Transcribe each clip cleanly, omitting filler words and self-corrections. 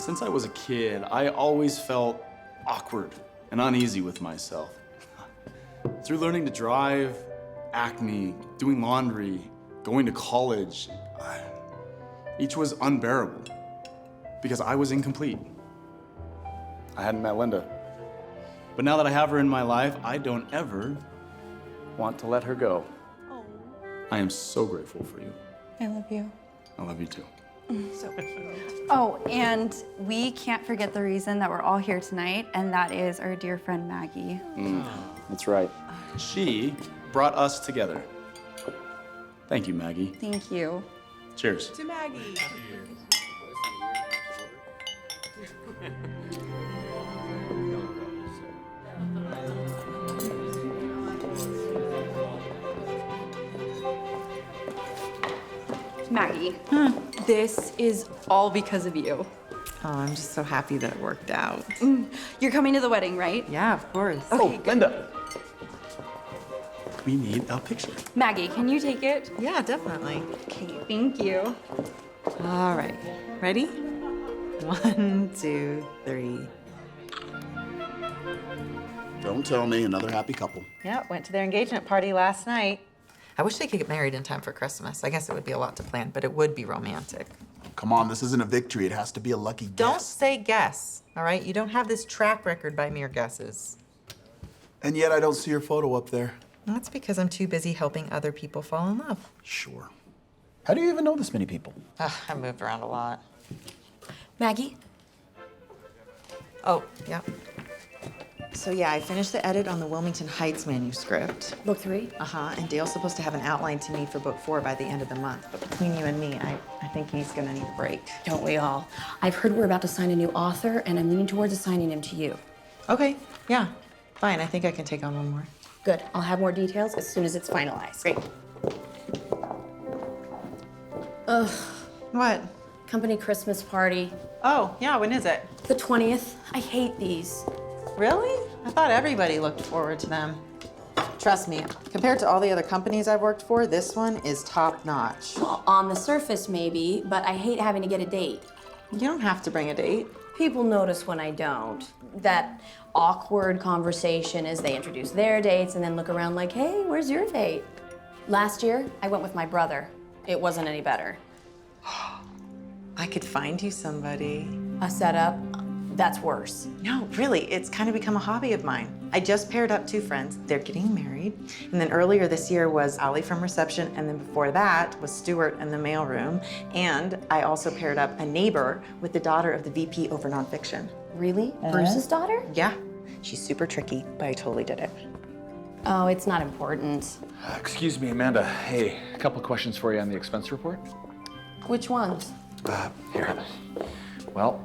Since I was a kid, I always felt awkward and uneasy with myself. Through learning to drive, acne, doing laundry, going to college, each was unbearable because I was incomplete. I hadn't met Linda. But now that I have her in my life, I don't ever want to let her go. Oh. I am so grateful for you. I love you. I love you too. So cute. Oh, and we can't forget the reason that we're all here tonight, and that is our dear friend Maggie. That's right. She brought us together. Thank you, Maggie. Thank you. Cheers. To Maggie. Maggie, this is all because of you. Oh, I'm just so happy that it worked out. You're coming to the wedding, right? Yeah, of course. Oh, Linda. We need a picture. Maggie, can you take it? Yeah, definitely. Okay, thank you. All right, ready? 1, 2, 3. Don't tell me, another happy couple. Yeah, went to their engagement party last night. I wish they could get married in time for Christmas. I guess it would be a lot to plan, but it would be romantic. Come on, this isn't a victory. It has to be a lucky Don't guess. say guess, all right? You don't have this track record by mere guesses. And yet I don't see your photo up there. That's because I'm too busy helping other people fall in love. Sure. How do you even know this many people? I moved around a lot. Maggie? Oh, yeah. So yeah, I finished the edit on the Wilmington Heights manuscript. Book 3? And Dale's supposed to have an outline to me for book 4 by the end of the month. But between you and me, I think he's gonna need a break. Don't we all? I've heard we're about to sign a new author, and I'm leaning towards assigning him to you. Okay, yeah, fine. I think I can take on one more. Good. I'll have more details as soon as it's finalized. Great. Ugh. What? Company Christmas party. Oh, yeah, when is it? The 20th. I hate these. Really? I thought everybody looked forward to them. Trust me, compared to all the other companies I've worked for, this one is top notch. Well, on the surface, maybe, but I hate having to get a date. You don't have to bring a date. People notice when I don't. That awkward conversation as they introduce their dates and then look around like, hey, where's your date? Last year, I went with my brother. It wasn't any better. I could find you somebody. A setup, that's worse. No, really, it's kind of become a hobby of mine. I just paired up 2 friends. They're getting married. And then earlier this year was Ollie from reception, and then before that was Stuart in the mailroom. And I also paired up a neighbor with the daughter of the VP over nonfiction. Really? Bruce's daughter? Yeah, she's super tricky, but I totally did it. Oh, it's not important. Excuse me, Amanda. Hey, a couple questions for you on the expense report. Which ones? Here. Well,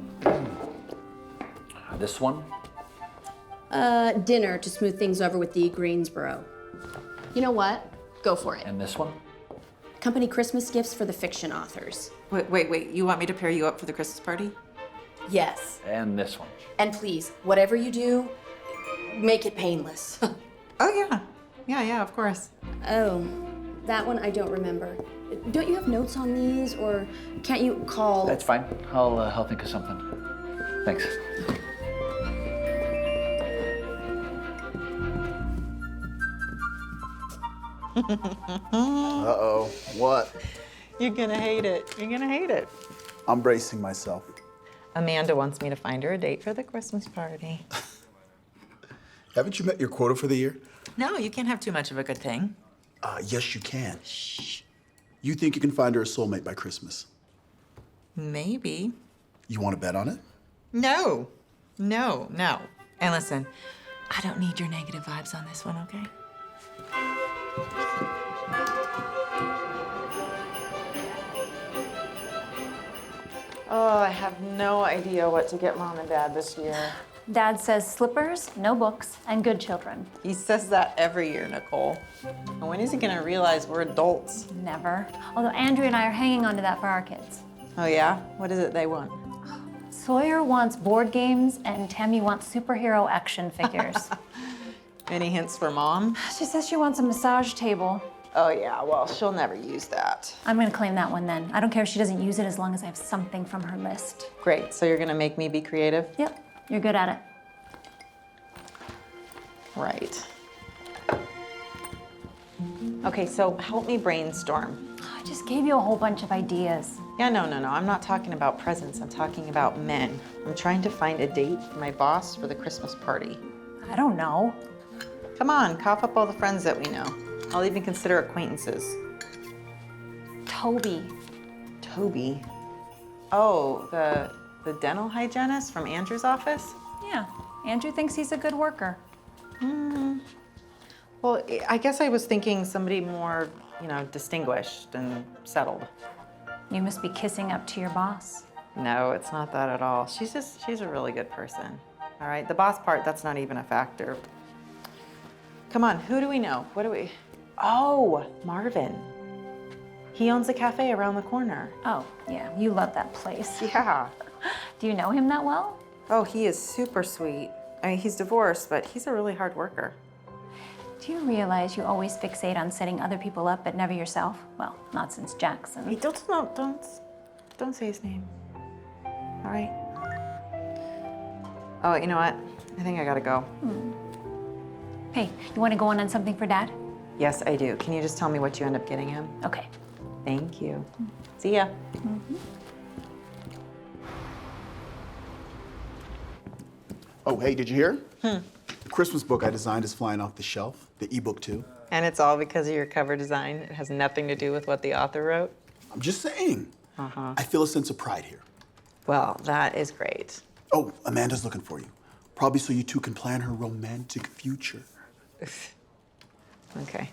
this one. Dinner to smooth things over with the Greensboro. You know what? Go for it. And this one. Company Christmas gifts for the fiction authors. Wait, you want me to pair you up for the Christmas party? Yes. And this one. And please, whatever you do, make it painless. Oh, yeah. Yeah, of course. Oh, that one I don't remember. Don't you have notes on these, or can't you call? That's fine. I'll think of something. Thanks. Uh-oh, what? You're gonna hate it. You're gonna hate it. I'm bracing myself. Amanda wants me to find her a date for the Christmas party. Haven't you met your quota for the year? No, you can't have too much of a good thing. Yes, you can. Shh. You think you can find her a soulmate by Christmas? Maybe. You want to bet on it? No. And listen, I don't need your negative vibes on this one, okay? Oh, I have no idea what to get Mom and Dad this year. Dad says slippers, no books, and good children. He says that every year, Nicole. And when is he gonna realize we're adults? Never. Although Andrew and I are hanging on to that for our kids. Oh yeah? What is it they want? Sawyer wants board games, and Tammy wants superhero action figures. Any hints for Mom? She says she wants a massage table. Oh yeah, well, she'll never use that. I'm gonna claim that one then. I don't care if she doesn't use it as long as I have something from her list. Great, so you're gonna make me be creative? Yep, you're good at it. Right. Okay, so help me brainstorm. I just gave you a whole bunch of ideas. Yeah, no, I'm not talking about presents, I'm talking about men. I'm trying to find a date for my boss for the Christmas party. I don't know. Come on, cough up all the friends that we know. I'll even consider acquaintances. Toby. Toby? Oh, the dental hygienist from Andrew's office? Yeah, Andrew thinks he's a good worker. Well, I guess I was thinking somebody more, distinguished and settled. You must be kissing up to your boss. No, it's not that at all. She's a really good person. All right, the boss part, that's not even a factor. Come on, who do we know? Oh, Marvin. He owns a cafe around the corner. Oh, yeah, you love that place. Yeah. Do you know him that well? Oh, he is super sweet. I mean, he's divorced, but he's a really hard worker. Do you realize you always fixate on setting other people up, but never yourself? Well, not since Jaxson. Hey, don't say his name. All right? Oh, you know what? I think I gotta go. Hey, you want to go on something for Dad? Yes, I do. Can you just tell me what you end up getting him? Okay. Thank you. See ya. Oh, hey, did you hear? The Christmas book I designed is flying off the shelf. The ebook, too. And it's all because of your cover design. It has nothing to do with what the author wrote. I'm just saying. I feel a sense of pride here. Well, that is great. Oh, Amanda's looking for you. Probably so you two can plan her romantic future. Okay.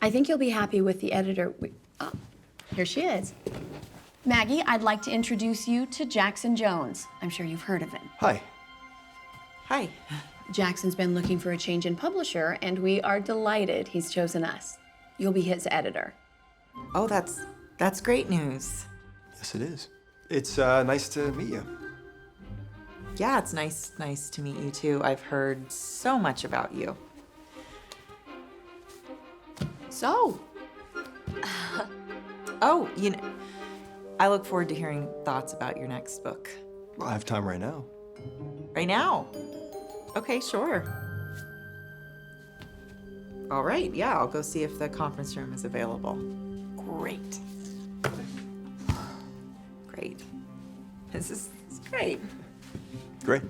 I think you'll be happy with the editor. Oh, here she is. Maggie, I'd like to introduce you to Jaxson Jones. I'm sure you've heard of him. Hi. Hi. Jackson's been looking for a change in publisher, and we are delighted he's chosen us. You'll be his editor. Oh, that's great news. Yes, it is. It's nice to meet you. Yeah, it's nice to meet you too. I've heard so much about you. So, Oh, I look forward to hearing thoughts about your next book. Well, I have time right now. Right now? Okay, sure. All right, yeah, I'll go see if the conference room is available. Great. Great. This is great. Great.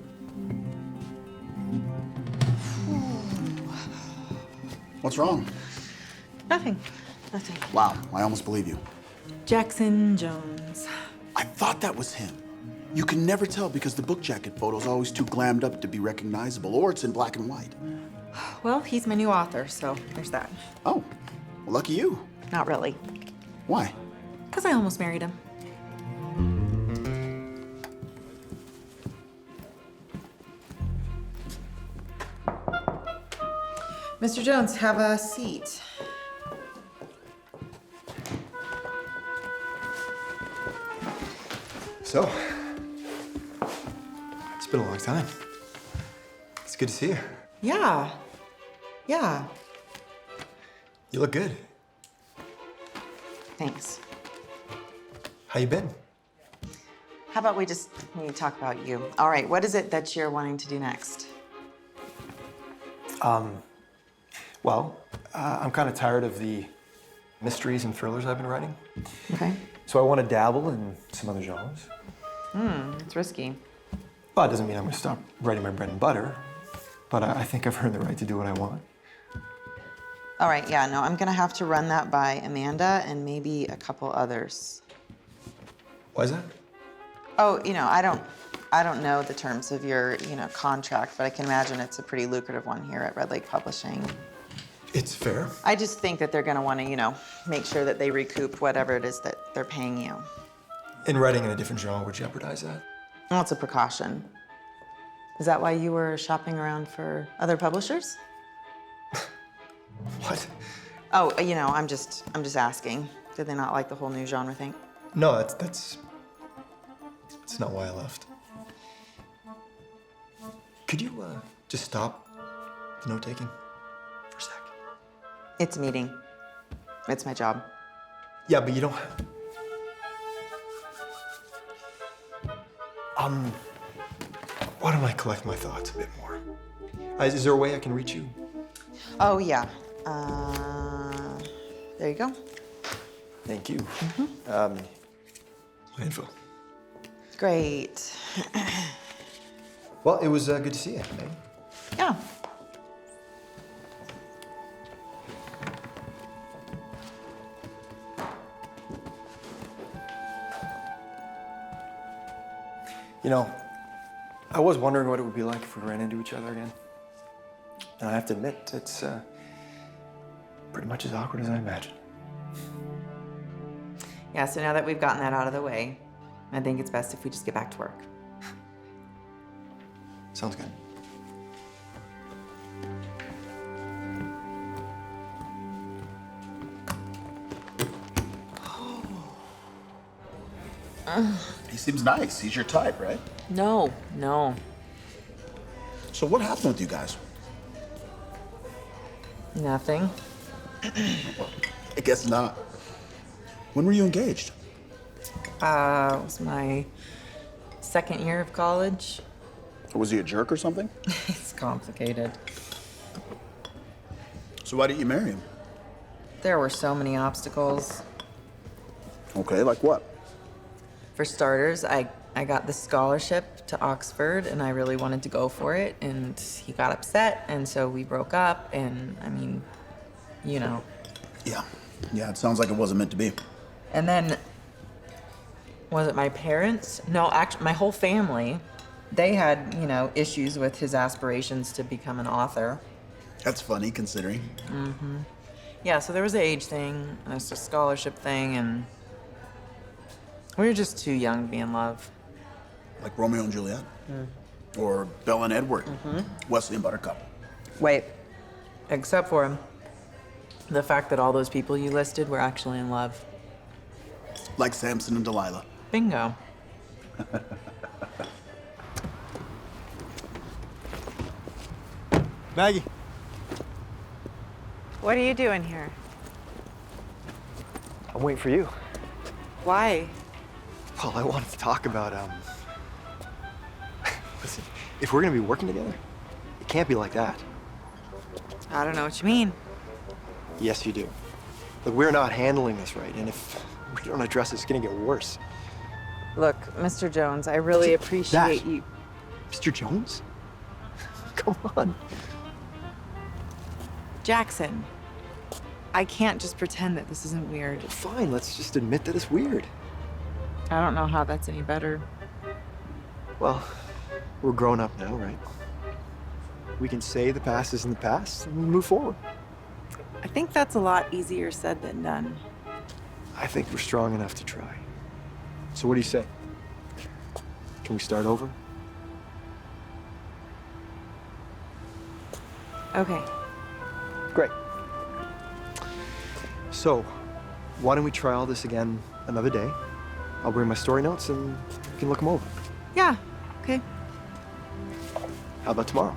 What's wrong? Nothing. Wow, I almost believe you. Jaxson Jones. I thought that was him. You can never tell because the book jacket photo's always too glammed up to be recognizable, or it's in black and white. Well, he's my new author, so there's that. Oh, well, lucky you. Not really, Why? because I almost married him. Mr. Jones, have a seat. So, it's been a long time. It's good to see you. Yeah. You look good. Thanks. How you been? How about we just need to talk about you? All right, what is it that you're wanting to do next? Well, I'm kind of tired of the mysteries and thrillers I've been writing. Okay. So I want to dabble in some other genres. It's risky. Well, it doesn't mean I'm going to stop writing my bread and butter, but I think I've earned the right to do what I want. All right, yeah, no, I'm gonna have to run that by Amanda and maybe a couple others. Why is that? Oh, I don't know the terms of your, contract, but I can imagine it's a pretty lucrative one here at Red Lake Publishing. It's fair. I just think that they're gonna wanna, make sure that they recoup whatever it is that they're paying you. And writing in a different genre would jeopardize that. Well, it's a precaution. Is that why you were shopping around for other publishers? What? Oh, I'm just asking. Did they not like the whole new genre thing? No, that's not why I left. Could you just stop the note-taking for a sec? It's a meeting. It's my job. Yeah, but you don't... Why don't I collect my thoughts a bit more? Is there a way I can reach you? Oh, yeah. There you go. Thank you. My info. Great. Well, it was good to see you, Maggie. Yeah. You know, I was wondering what it would be like if we ran into each other again. And I have to admit, it's pretty much as awkward as I imagined. Yeah, so now that we've gotten that out of the way, I think it's best if we just get back to work. Sounds good. He seems nice. He's your type, right? No. So what happened with you guys? Nothing. I guess not. When were you engaged? It was my second year of college. Was he a jerk or something? It's complicated. So why didn't you marry him? There were so many obstacles. Okay, like what? For starters, I got the scholarship to Oxford and I really wanted to go for it, and he got upset, and so we broke up, and I mean, you know. Yeah, it sounds like it wasn't meant to be. And then, was it my parents? No, actually, my whole family, they had, you know, issues with his aspirations to become an author. That's funny, considering. Yeah, so there was an age thing, and there's a scholarship thing, and we were just too young to be in love. Like Romeo and Juliet? Or Belle and Edward? Wesley and Buttercup? Wait, except for the fact that all those people you listed were actually in love. Like Samson and Delilah? Bingo. Maggie. What are you doing here? I'm waiting for you. Why? Well, I wanted to talk about, listen, if we're gonna be working together, it can't be like that. I don't know what you mean. Yes, you do. Look, we're not handling this right, and if we don't address it, it's gonna get worse. Look, Mr. Jones, I really appreciate that? you. Mr. Jones? Come on. Jaxson, I can't just pretend that this isn't weird. Fine, let's just admit that it's weird. I don't know how that's any better. Well, we're grown up now, right? We can say the past is in the past and move forward. I think that's a lot easier said than done. I think we're strong enough to try. So what do you say? Can we start over? Okay. Great. So, why don't we try all this again another day? I'll bring my story notes and we can look them over. Yeah, okay. How about tomorrow?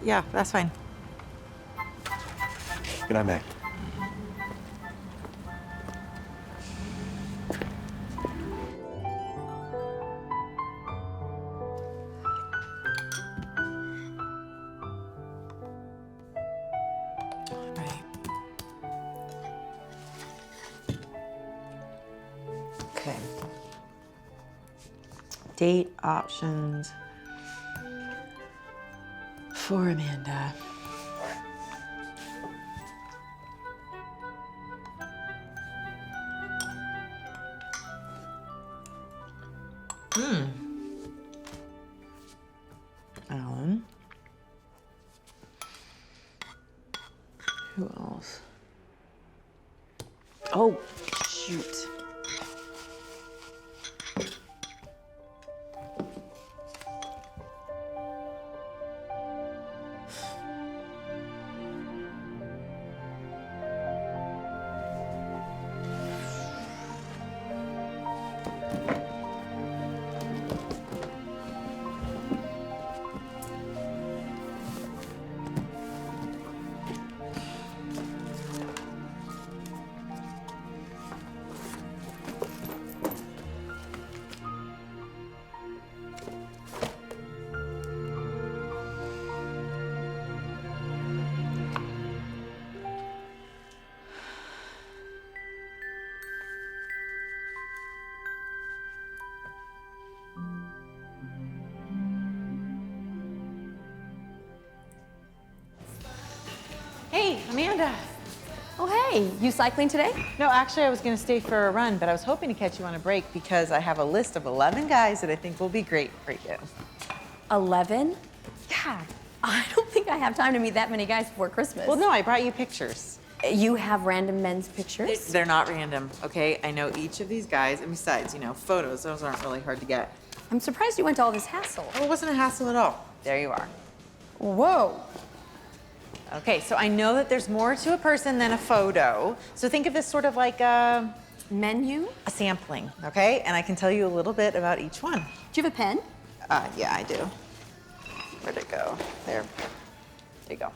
Yeah, that's fine. Good night, Meg. Right. Okay. Date options for Amanda. Alan. Who else? Oh, shoot. Amanda. Oh, hey, you cycling today? No, actually, I was gonna stay for a run, but I was hoping to catch you on a break because I have a list of 11 guys that I think will be great for you. 11? Yeah. I don't think I have time to meet that many guys before Christmas. Well, no, I brought you pictures. You have random men's pictures? They're not random, okay? I know each of these guys, and besides, you know, photos, those aren't really hard to get. I'm surprised you went to all this hassle. Oh, it wasn't a hassle at all. There you are. Whoa. Okay, so I know that there's more to a person than a photo. So think of this sort of like a Menu? sampling, okay? And I can tell you a little bit about each one. Do you have a pen? Yeah, I do. Where'd it go? There. There you go.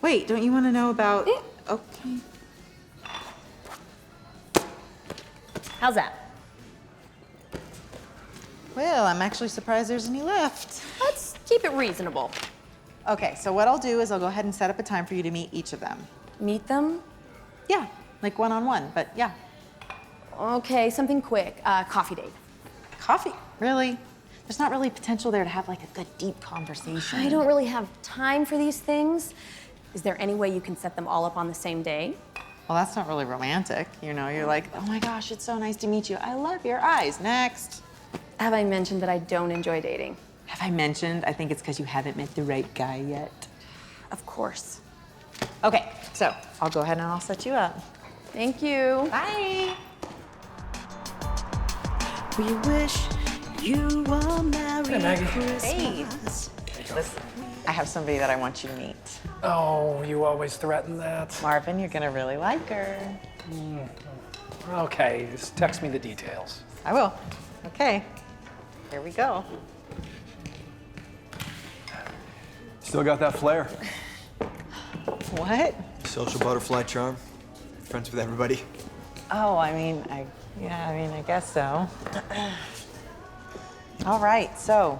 Wait, don't you want to know about... Okay. How's that? Well, I'm actually surprised there's any left. Let's keep it reasonable. Okay, so what I'll do is I'll go ahead and set up a time for you to meet each of them. Meet them? Yeah, like one-on-one, but yeah. Okay, something quick. Coffee date. Coffee? Really? There's not really potential there to have like a good deep conversation. I don't really have time for these things. Is there any way you can set them all up on the same day? Well, that's not really romantic. You know, you're like, oh my gosh, it's so nice to meet you. I love your eyes. Next. Have I mentioned that I don't enjoy dating? Have I mentioned? I think it's because you haven't met the right guy yet. Of course. Okay, so I'll go ahead and I'll set you up. Thank you. Bye. We wish you a Merry Maggie. Christmas. Listen, I have somebody that I want you to meet. Oh, you always threaten that. Marvin, you're gonna really like her. Okay, just text me the details. I will. Okay, here we go. Still got that flair. What? Social butterfly charm. Friends with everybody. Oh, I guess so. All right, so,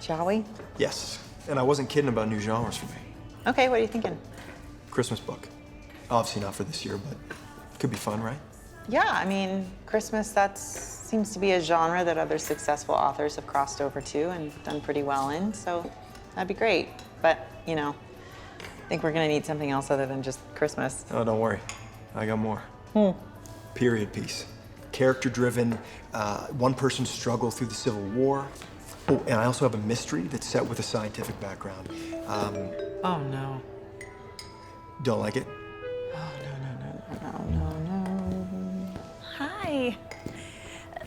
shall we? Yes. And I wasn't kidding about new genres for me. Okay, what are you thinking? Christmas book. Obviously not for this year, but could be fun, right? Yeah, I mean, Christmas, that seems to be a genre that other successful authors have crossed over to and done pretty well in, so that'd be great. But, you know, I think we're gonna need something else other than just Christmas. Oh, don't worry. I got more. Period piece. Character-driven, one person's struggle through the Civil War. Oh, and I also have a mystery that's set with a scientific background. Oh, no. Don't like it? Oh, no. Hi.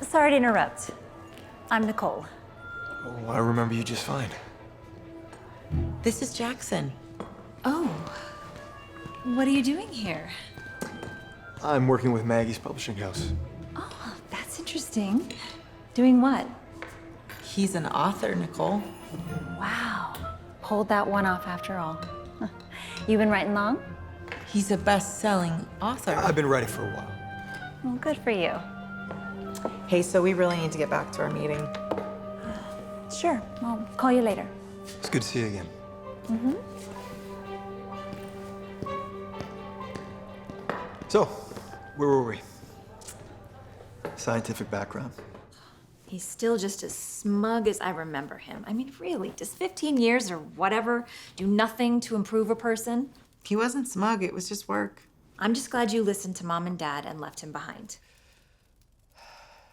Sorry to interrupt. I'm Nicole. Oh, I remember you just fine. This is Jaxson. Oh, what are you doing here? I'm working with Maggie's publishing house. Oh, that's interesting. Doing what? He's an author, Nicole. Wow. Pulled that one off after all. You been writing long? He's a best-selling author. I've been writing for a while. Well, good for you. Hey, so we really need to get back to our meeting. Sure, I'll call you later. It's good to see you again. So, where were we? Scientific background. He's still just as smug as I remember him. I mean, really, does 15 years or whatever do nothing to improve a person? He wasn't smug, it was just work. I'm just glad you listened to Mom and Dad and left him behind.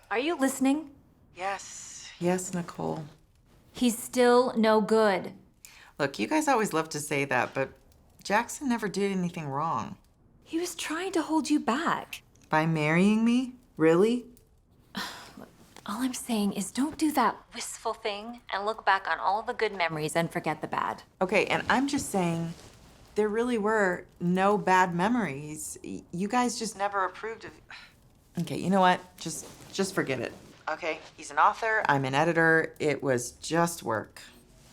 Are you listening? Yes. Yes, Nicole. He's still no good. Look, you guys always love to say that, but Jaxson never did anything wrong. He was trying to hold you back. By marrying me? Really? All I'm saying is don't do that wistful thing and look back on all the good memories and forget the bad. Okay, and I'm just saying there really were no bad memories. You guys just never approved of... Okay, you know what? Just forget it. Okay, he's an author, I'm an editor. It was just work.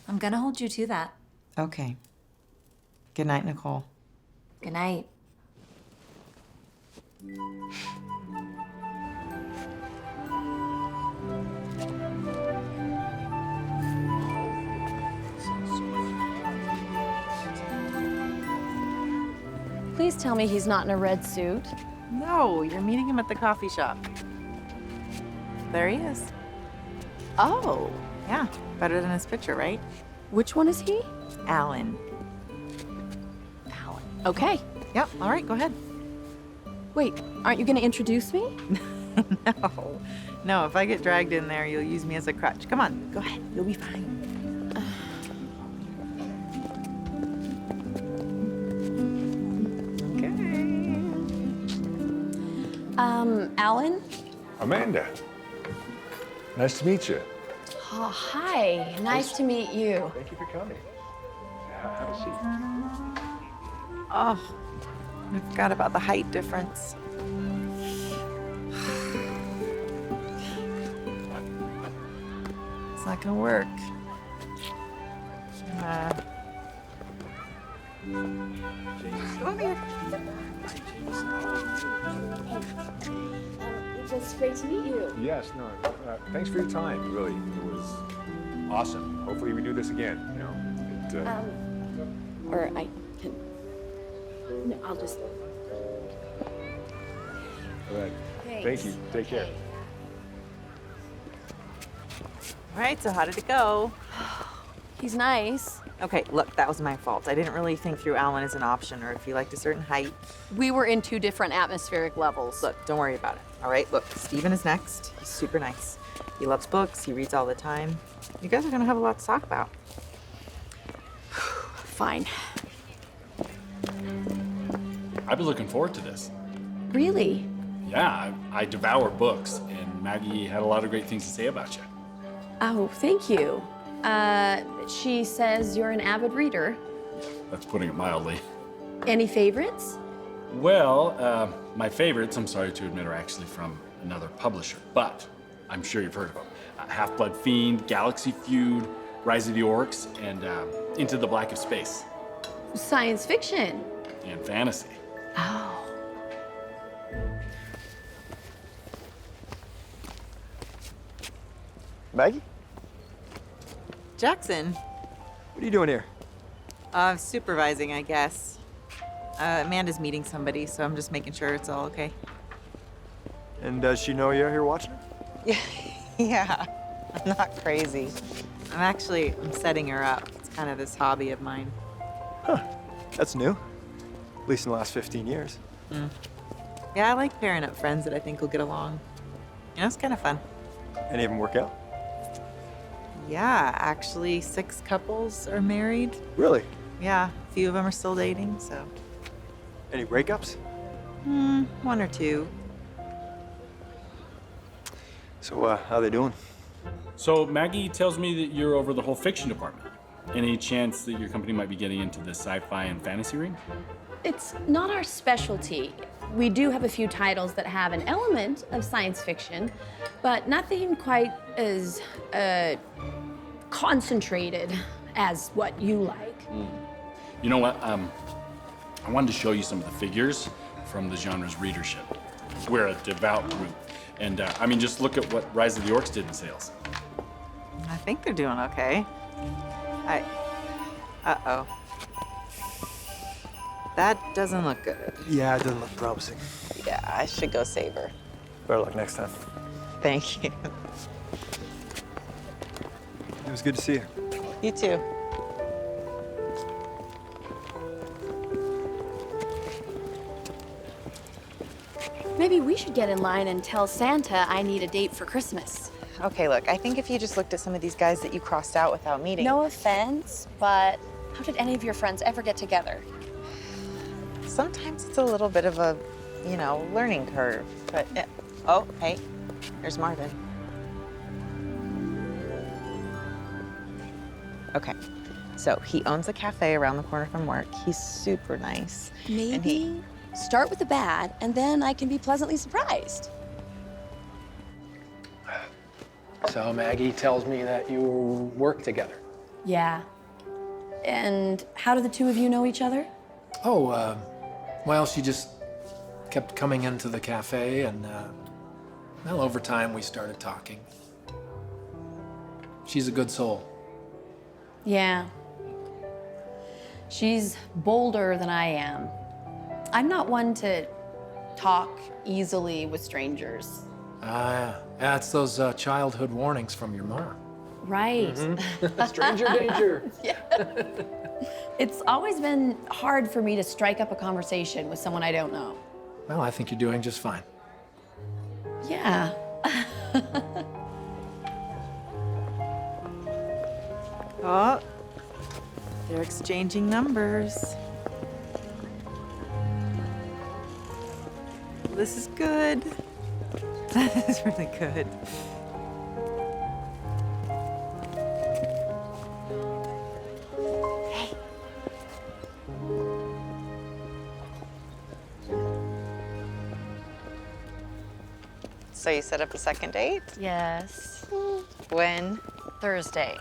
I'm gonna hold you to that. Okay. Good night, Nicole. Good night. Please tell me he's not in a red suit. No, you're meeting him at the coffee shop. There he is. Oh. Yeah, better than his picture, right? Which one is he? Alan. Alan. Okay. Yep, all right, go ahead. Wait, aren't you gonna introduce me? No. No, if I get dragged in there, you'll use me as a crutch. Come on, go ahead. You'll be fine. Alan? Amanda. Nice to meet you. Oh, hi. Nice to meet you. Thank you for coming. Have a seat. Oh, I forgot about the height difference. It's not gonna work. Come here. It's great to meet you. Yes, no, thanks for your time, really. It was awesome. Hopefully we do this again, you know. Or I can... No, I'll just... All right. Thanks. Thank you. Take care. All right, so how did it go? He's nice. Okay, look, that was my fault. I didn't really think through Alan as an option or if he liked a certain height. We were in 2 different atmospheric levels. Look, don't worry about it. All right, look, Steven is next. He's super nice. He loves books, he reads all the time. You guys are gonna have a lot to talk about. Fine. I've been looking forward to this. Really? Yeah, I devour books, and Maggie had a lot of great things to say about you. Oh, thank you. She says you're an avid reader. That's putting it mildly. Any favorites? Well, my favorites, I'm sorry to admit, are actually from another publisher, but I'm sure you've heard of them. Half-Blood Fiend, Galaxy Feud, Rise of the Orcs, and Into the Black of Space. Science fiction. And fantasy. Oh. Maggie? Jaxson. What are you doing here? Supervising, I guess. Amanda's meeting somebody, so I'm just making sure it's all okay. And does she know you're here watching her? Yeah, I'm not crazy. I'm setting her up. It's kind of this hobby of mine. Huh, that's new. At least in the last 15 years. Yeah, I like pairing up friends that I think will get along. You know, it's kind of fun. Any of them work out? Yeah, actually, 6 couples are married. Really? Yeah, a few of them are still dating, so. Any breakups? 1 or 2. So, how they doing? So Maggie tells me that you're over the whole fiction department. Any chance that your company might be getting into the sci-fi and fantasy ring? It's not our specialty. We do have a few titles that have an element of science fiction, but nothing quite as concentrated as what you like. You know what? I wanted to show you some of the figures from the genre's readership. We're a devout group. And I mean, just look at what Rise of the Orcs did in sales. I think they're doing okay. Uh-oh. That doesn't look good. Yeah, it doesn't look promising. Yeah, I should go save her. Better luck next time. Thank you. It was good to see you. You too. Maybe we should get in line and tell Santa I need a date for Christmas. Okay, look, I think if you just looked at some of these guys that you crossed out without meeting. No offense, but how did any of your friends ever get together? Sometimes it's a little bit of a, learning curve. But, oh, hey, there's Marvin. Okay, so he owns a cafe around the corner from work. He's super nice. Maybe start with the bad, and then I can be pleasantly surprised. So Maggie tells me that you work together. Yeah. And how do the 2 of you know each other? Oh, well, she just kept coming into the cafe, and, well, over time we started talking. She's a good soul. Yeah. She's bolder than I am. I'm not one to talk easily with strangers. Yeah, it's those childhood warnings from your mom. Right. Stranger danger. It's always been hard for me to strike up a conversation with someone I don't know. Well, I think you're doing just fine. Yeah. Oh, they're exchanging numbers. This is good. This is really good. Hey. So you set up a second date? Yes. When? Thursday.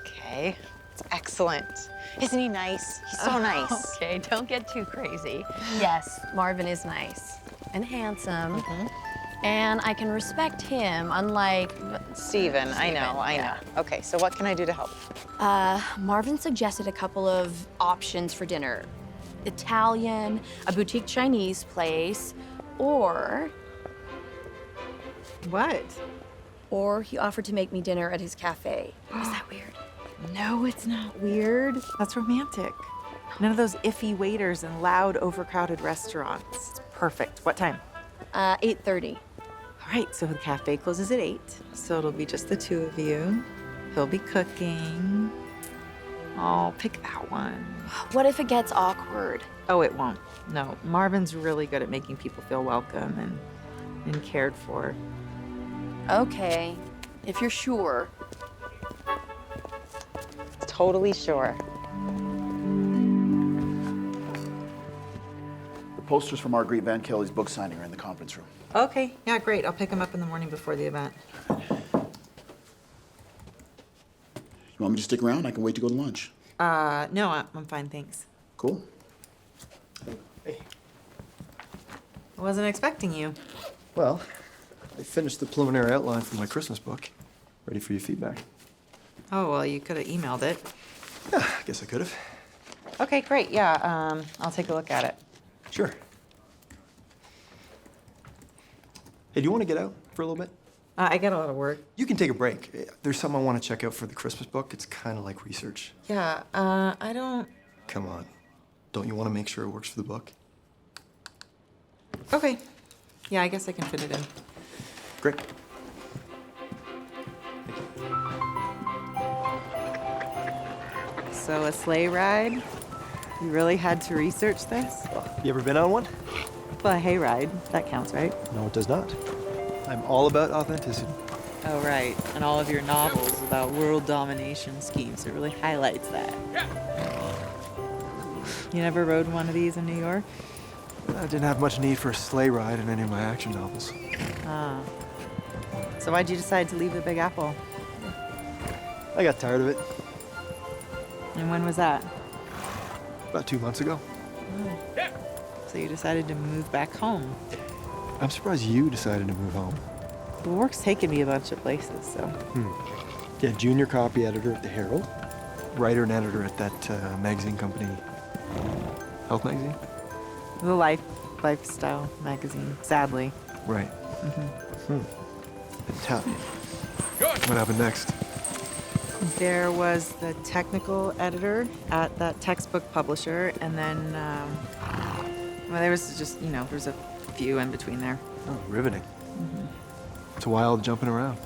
Okay, it's excellent. Isn't he nice? He's so nice. Okay, don't get too crazy. Yes, Marvin is nice and handsome. And I can respect him, unlike Steven, I know. yeah. Okay, so what can I do to help? Marvin suggested a couple of options for dinner. Italian, a boutique Chinese place, or... What? Or he offered to make me dinner at his cafe. Is that weird? No, it's not weird. That's romantic. None of those iffy waiters in loud, overcrowded restaurants. It's perfect. What time? 8:30. All right, so the cafe closes at 8, so it'll be just the two of you. He'll be cooking. Oh, pick that one. What if it gets awkward? Oh, it won't. No, Marvin's really good at making people feel welcome and cared for. Okay, if you're sure. Totally sure. The posters for Marguerite Van Kelly's book signing are in the conference room. Okay, yeah, great. I'll pick them up in the morning before the event. You want me to stick around? I can wait to go to lunch. No, I'm fine, thanks. Cool. I wasn't expecting you. Well, I finished the preliminary outline for my Christmas book. Ready for your feedback. Oh, well, you could have emailed it. Yeah, I guess I could have. Okay, great. Yeah, I'll take a look at it. Sure. Hey, do you want to get out for a little bit? I got a lot of work. You can take a break. There's something I want to check out for the Christmas book. It's kind of like research. Yeah, I don't... Come on. Don't you want to make sure it works for the book? Okay. Yeah, I guess I can fit it in. Great. So a sleigh ride? You really had to research this? You ever been on one? Well, a hayride. That counts, right? No, it does not. I'm all about authenticity. Oh, right. And all of your novels about world domination schemes, it really highlights that. You never rode one of these in New York? I didn't have much need for a sleigh ride in any of my action novels. Ah. So why'd you decide to leave the Big Apple? I got tired of it And when was that? about 2 months ago. So you decided to move back home. I'm surprised you decided to move home. Well, work's taken me a bunch of places, so. Yeah, junior copy editor at the Herald, writer and editor at that magazine company, Health Magazine? The lifestyle magazine, sadly. Right. And tell me, what happened next? There was the technical editor at that textbook publisher, and then, well, there was just, there's a few in between there. Oh, riveting. It's wild jumping around.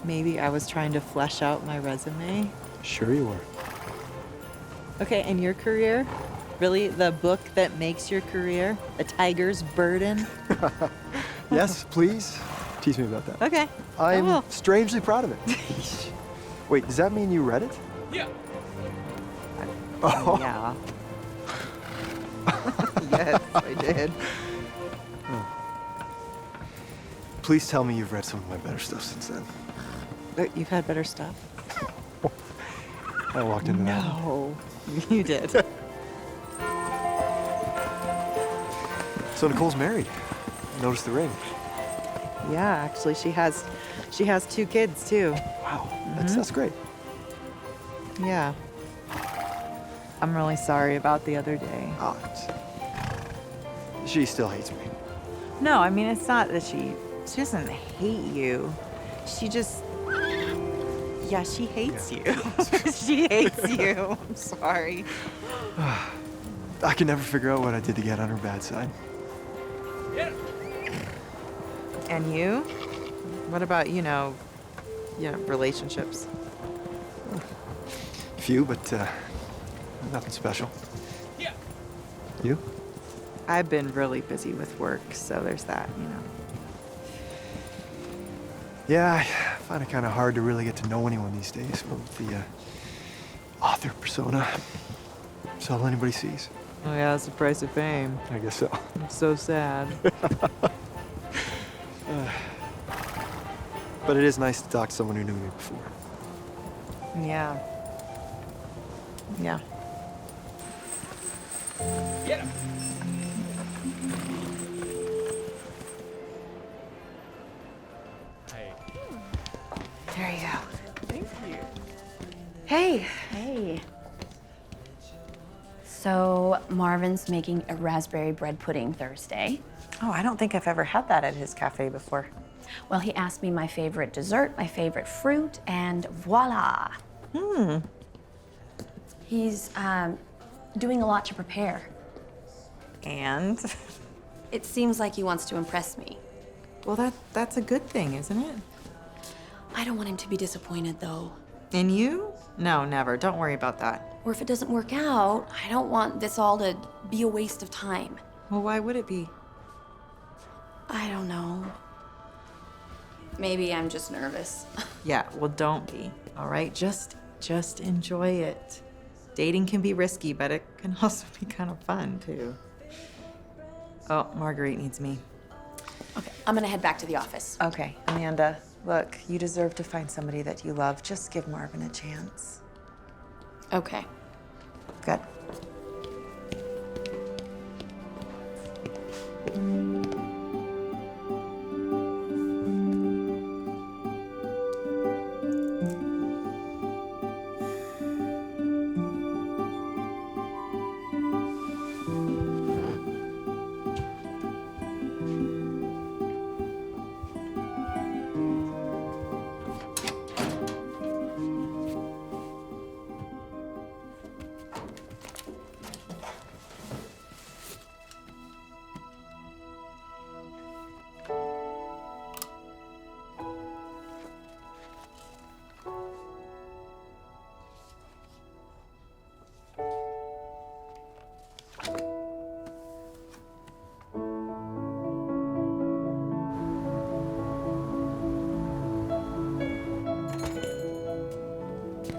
Maybe I was trying to flesh out my resume. Sure you were. Okay, and your career? Really, the book that makes your career? A Tiger's Burden? Yes, please. Teach me about that. Okay. I'm strangely proud of it. Wait, does that mean you read it? Yeah. Oh. Yeah. Yes, I did. Please tell me you've read some of my better stuff since then. But you've had better stuff? I walked into that. No, you did. So Nicole's married. Noticed the ring. Yeah, actually, she has 2 kids too. Wow, that's great. Yeah. I'm really sorry about the other day. Oh, she still hates me. No, I mean, it's not that she doesn't hate you. She just, Yeah, she hates you. She hates you. I'm sorry. I can never figure out what I did to get on her bad side. And you? What about, relationships? Few, but nothing special. You? I've been really busy with work, so there's that, Yeah, I find it kind of hard to really get to know anyone these days with the author persona. That's all anybody sees. Oh yeah, that's the price of fame. I guess so. It's so sad. But it is nice to talk to someone who knew me before. Yeah. Yeah. Get him. There you go. Thank you. Hey. Hey. So Marvin's making a raspberry bread pudding Thursday. Oh, I don't think I've ever had that at his cafe before. Well, he asked me my favorite dessert, my favorite fruit, and voila. He's doing a lot to prepare. And? It seems like he wants to impress me. Well, that's a good thing, isn't it? I don't want him to be disappointed, though. In you? No, never. Don't worry about that. Or if it doesn't work out, I don't want this all to be a waste of time. Well, why would it be? I don't know. Maybe I'm just nervous. Yeah, well, don't be, all right? Just enjoy it. Dating can be risky, but it can also be kind of fun, too. Oh, Marguerite needs me. Okay, I'm gonna head back to the office. Okay, Amanda, look, you deserve to find somebody that you love. Just give Marvin a chance. Okay. Good.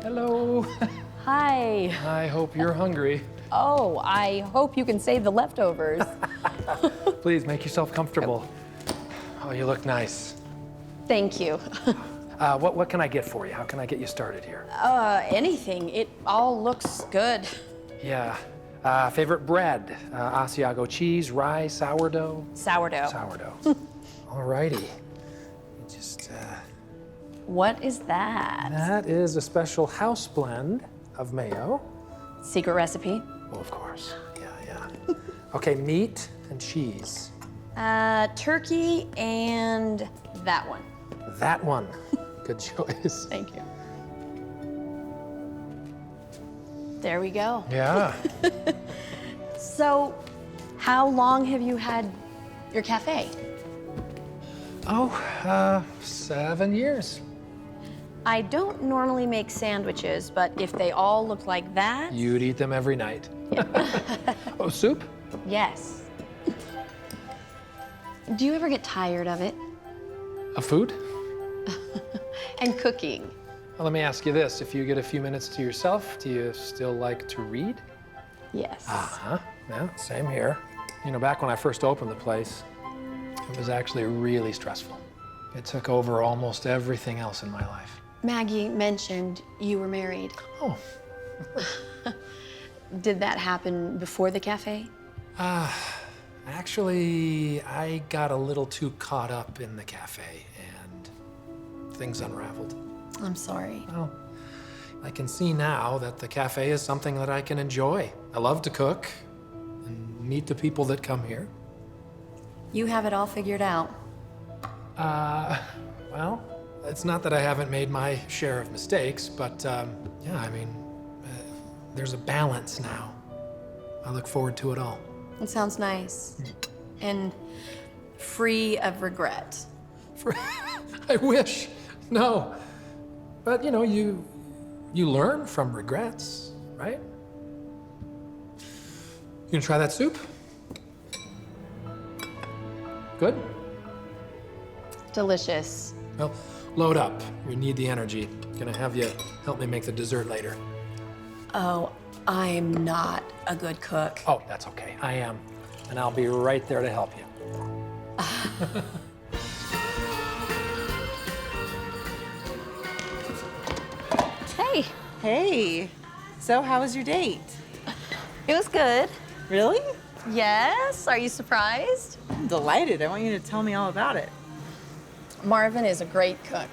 Hello. Hi. I hope you're hungry. Oh, I hope you can save the leftovers. Please make yourself comfortable. Oh, you look nice. Thank you. What can I get for you? How can I get you started here? Anything. It all looks good. Yeah. Favorite bread? Asiago cheese, rye, sourdough? Sourdough. Sourdough. Alrighty. Just, What is that? that is a special house blend of mayo. Secret recipe? Well, of course. Yeah. Okay, meat and cheese. Turkey and that one. That one. Good choice. Thank you. There we go. Yeah. So, how long have you had your cafe? 7 years. I don't normally make sandwiches, but if they all look like that... You'd eat them every night. Oh, soup? Yes. Do you ever get tired of it? Of food? And cooking? Well, let me ask you this. If you get a few minutes to yourself, do you still like to read? Yes. Uh-huh. Yeah, same here. You know, back when I first opened the place, it was actually really stressful. It took over almost everything else in my life. Maggie mentioned you were married. Oh. Did that happen before the cafe? Actually, I got a little too caught up in the cafe and things unraveled. I'm sorry. Well, I can see now that the cafe is something that I can enjoy. I love to cook and meet the people that come here. You have it all figured out. Well, it's not that I haven't made my share of mistakes, but yeah, I mean, there's a balance now. I look forward to it all. It sounds nice. And free of regret. I wish. No. But you know, you learn from regrets, right? You gonna try that soup? Good? Delicious. Well, load up. We need the energy. Gonna have you help me make the dessert later. Oh, I'm not a good cook. Oh, that's okay. I am. And I'll be right there to help you. Hey. Hey. So, how was your date? It was good. Really? Yes. Are you surprised? I'm delighted. I want you to tell me all about it. Marvin is a great cook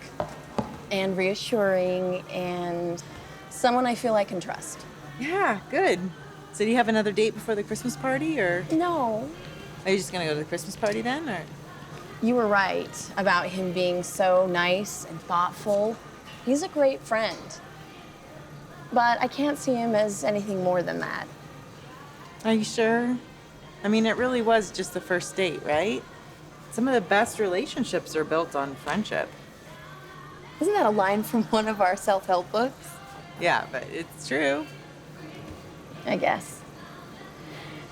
and reassuring and someone I feel I can trust. Yeah, good. So, do you have another date before the Christmas party, or? No. Are you just gonna go to the Christmas party then, or? You were right about him being so nice and thoughtful. He's a great friend. But I can't see him as anything more than that. Are you sure? I mean, it really was just the first date, right? Some of the best relationships are built on friendship. Isn't that a line from one of our self-help books? Yeah, but it's true. I guess.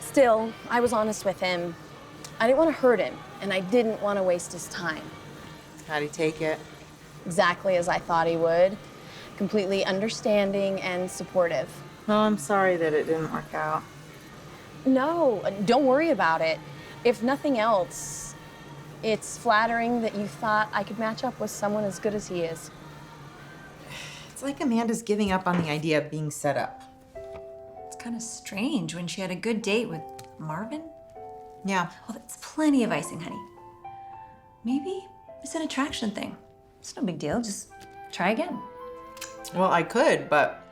Still, I was honest with him. I didn't want to hurt him, and I didn't want to waste his time. How'd he take it? Exactly as I thought he would. Completely understanding and supportive. Well, I'm sorry that it didn't work out. No, don't worry about it. If nothing else, it's flattering that you thought I could match up with someone as good as he is. It's like Amanda's giving up on the idea of being set up. It's kind of strange when she had a good date with Marvin. Yeah. Well, that's plenty of icing, honey. Maybe it's an attraction thing. It's no big deal. Just try again. Well, I could, but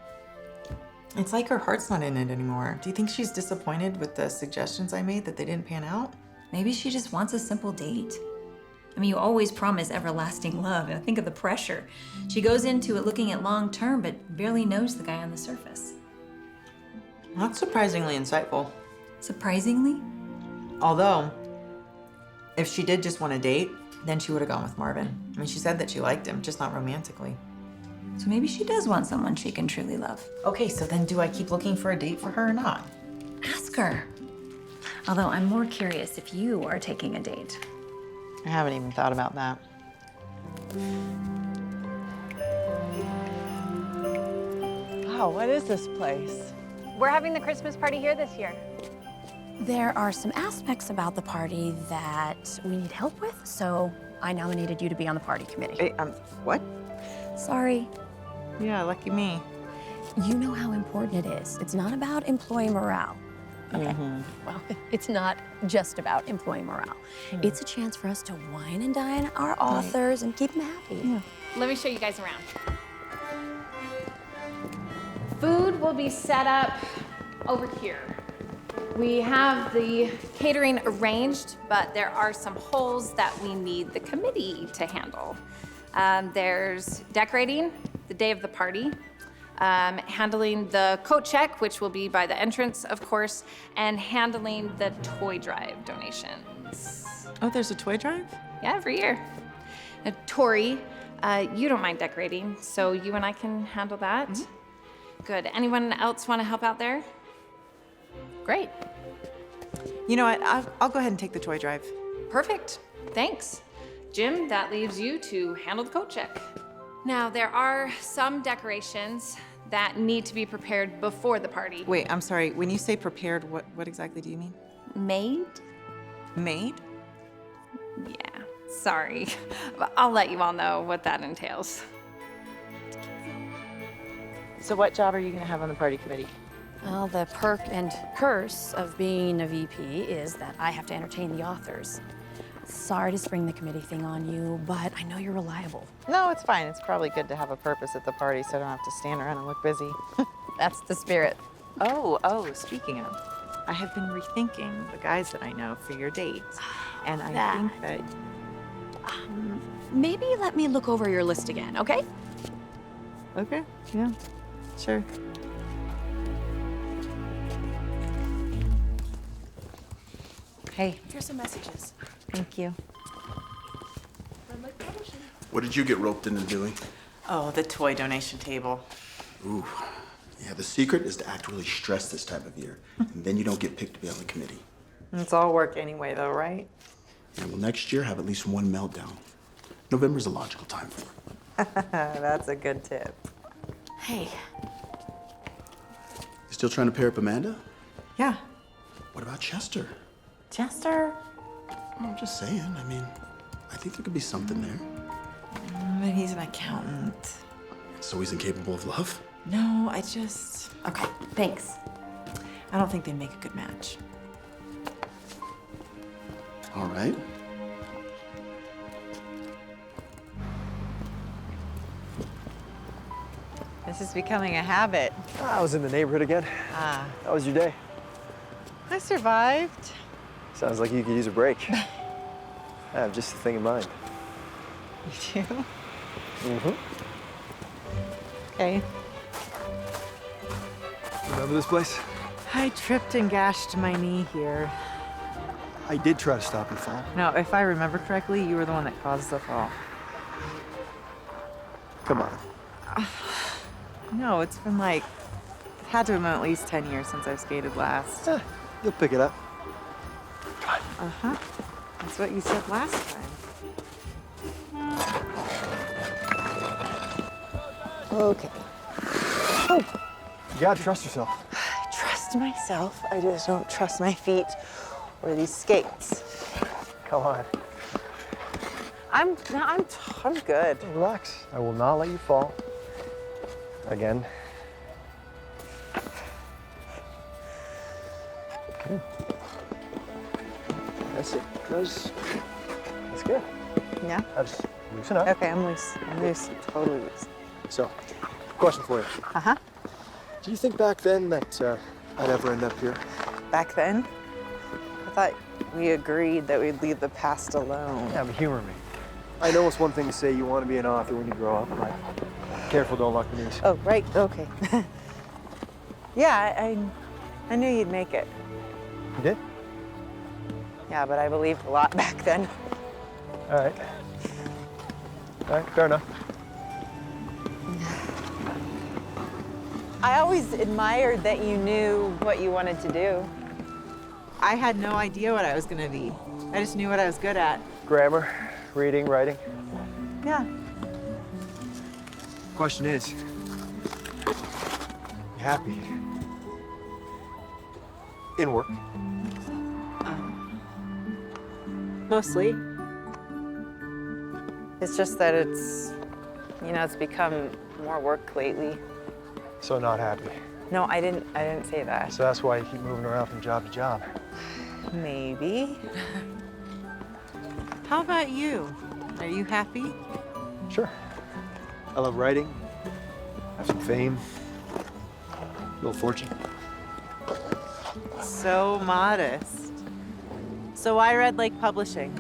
it's like her heart's not in it anymore. Do you think she's disappointed with the suggestions I made that they didn't pan out? Maybe she just wants a simple date. I mean, you always promise everlasting love, and think of the pressure. She goes into it looking at long term, but barely knows the guy on the surface. That's surprisingly insightful. Surprisingly? Although, if she did just want a date, then she would have gone with Marvin. I mean, she said that she liked him, just not romantically. So maybe she does want someone she can truly love. Okay, so then do I keep looking for a date for her or not? Ask her. Although I'm more curious if you are taking a date. I haven't even thought about that. Wow, what is this place? We're having the Christmas party here this year. There are some aspects about the party that we need help with, so I nominated you to be on the party committee. Hey, what? Sorry. Yeah, lucky me. You know how important it is. It's not about employee morale. Okay. Well, it's not just about employee morale. It's a chance for us to wine and dine our authors and keep them happy. Let me show you guys around. Food will be set up over here. We have the catering arranged, but there are some holes that we need the committee to handle. There's decorating the day of the party, handling the coat check, which will be by the entrance, of course, and handling the toy drive donations. Oh, there's a toy drive? Yeah, every year. Now, Tori, you don't mind decorating, so you and I can handle that. Good. Anyone else want to help out there? Great. You know what? I'll go ahead and take the toy drive. Perfect. Thanks. Jim, that leaves you to handle the coat check. Now, there are some decorations that need to be prepared before the party. Wait, I'm sorry. When you say prepared, what exactly do you mean? Made? Made? Yeah, sorry. I'll let you all know what that entails. So what job are you going to have on the party committee? Well, the perk and curse of being a VP is that I have to entertain the authors. Sorry to spring the committee thing on you, but I know you're reliable. No, it's fine. It's probably good to have a purpose at the party so I don't have to stand around and look busy. That's the spirit. Oh, speaking of, I have been rethinking the guys that I know for your dates. And I think that... maybe let me look over your list again, okay? Okay, yeah, sure. Hey. Here's some messages. Thank you. What did you get roped into doing? Oh, the toy donation table. Ooh. Yeah, the secret is to act really stressed this time of year, and then you don't get picked to be on the committee. It's all work anyway, though, right? Yeah, well, next year, have at least one meltdown. November's a logical time for it. That's a good tip. Hey. You still trying to pair up Amanda? Yeah. What about Chester? Chester? I'm just saying. I mean, I think there could be something there. But he's an accountant. So he's incapable of love? No, I just... Okay, thanks. I don't think they'd make a good match. All right. This is becoming a habit. I was in the neighborhood again. Ah. How was your day? I survived. Sounds like you could use a break. I have just the thing in mind. You do? Mm-hmm. Okay. Remember this place? I tripped and gashed my knee here. I did try to stop your fall. No, if I remember correctly, you were the one that caused the fall. Come on. No, it's been like, it had to have been at least 10 years since I've skated last. You'll pick it up. Uh-huh. That's what you said last time. Okay. Oh. You gotta trust yourself. I trust myself. I just don't trust my feet or these skates. Come on. I'm good. Relax. I will not let you fall. Again. Okay. That's it. That's good. Yeah? Now just loosen up. Okay, I'm loose. I'm loose. Totally loose. So, question for you. Uh-huh. Do you think back then that I'd ever end up here? Back then? I thought we agreed that we'd leave the past alone. Yeah, but humor me. I know it's one thing to say you want to be an author when you grow up, but careful, don't lock the knees. Oh, right. Okay. Yeah, I knew you'd make it. You did? Yeah, but I believed a lot back then. All right. All right, fair enough. I always admired that you knew what you wanted to do. I had no idea what I was going to be. I just knew what I was good at. Grammar, reading, writing. Yeah. Question is, you happy in work? Mostly. It's just that it's, it's become more work lately. So not happy. No, I didn't say that. So that's why you keep moving around from job to job. Maybe. How about you? Are you happy? Sure. I love writing. Have some fame. A little fortune. So modest. So why Red Lake Publishing?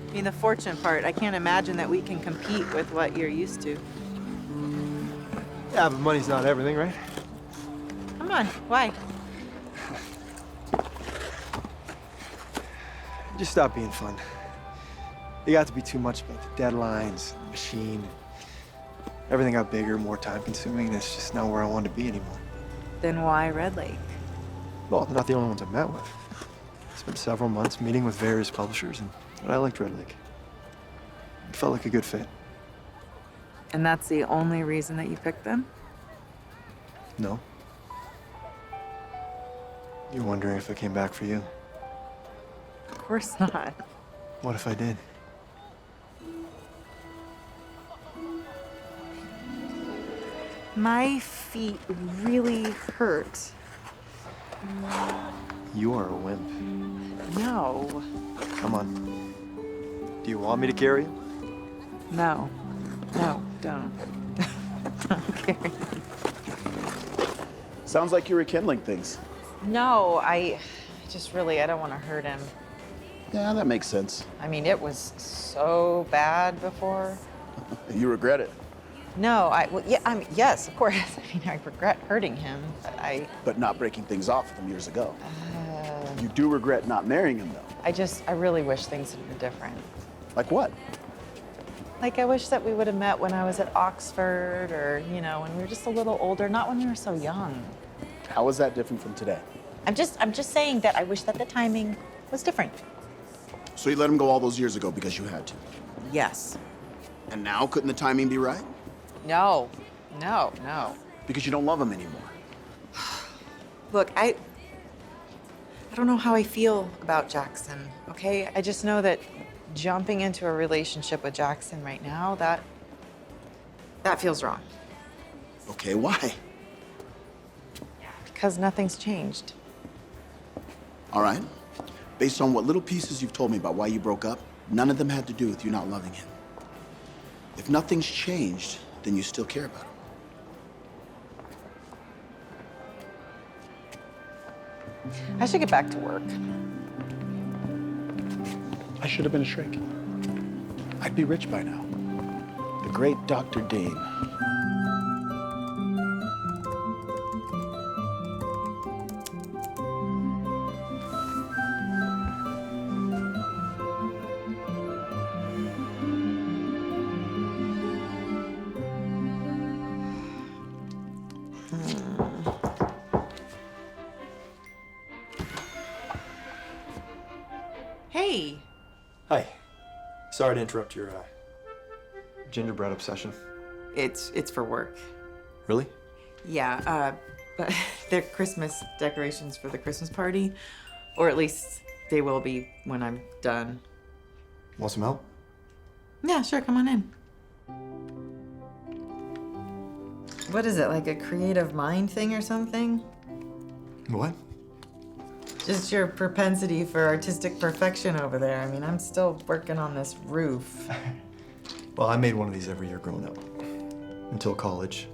I mean, the fortune part, I can't imagine that we can compete with what you're used to. Yeah, but money's not everything, right? Come on, why? Just stop being fun. It got to be too much about the deadlines, the machine. Everything got bigger, more time consuming, and it's just not where I wanted to be anymore. Then why Red Lake? Well, they're not the only ones I've met with. I spent several months meeting with various publishers, and I liked Red Lake. It felt like a good fit. And that's the only reason that you picked them? No. You're wondering if I came back for you. Of course not. What if I did? My feet really hurt. You are a wimp. No. Come on. Do you want me to carry you? No. No, don't. Don't carry me. Sounds like you're rekindling things. No, I don't want to hurt him. Yeah, that makes sense. I mean, it was so bad before. You regret it. No, well, yeah, I mean, yes, of course. I mean, I regret hurting him, but But not breaking things off with him years ago. You do regret not marrying him, though. I really wish things had been different. Like what? Like, I wish that we would have met when I was at Oxford or, you know, when we were just a little older, not when we were so young. How is that different from today? I'm just saying that I wish that the timing was different. So you let him go all those years ago because you had to. Yes. And now, couldn't the timing be right? No. Because you don't love him anymore. Look, I don't know how I feel about Jaxson, okay? I just know that jumping into a relationship with Jaxson right now, that feels wrong. Okay, why? Because nothing's changed. All right. Based on what little pieces you've told me about why you broke up, none of them had to do with you not loving him. If nothing's changed, then you still care about him. I should get back to work. I should have been a shrink. I'd be rich by now. The great Dr. Dane. Hey. Hi. Sorry to interrupt your gingerbread obsession. It's for work. Really? Yeah, but they're Christmas decorations for the Christmas party. Or at least they will be when I'm done. Want some help? Yeah, sure, come on in. What is it, like a creative mind thing or something? What? Just your propensity for artistic perfection over there. I mean, I'm still working on this roof. Well, I made one of these every year growing up. Until college.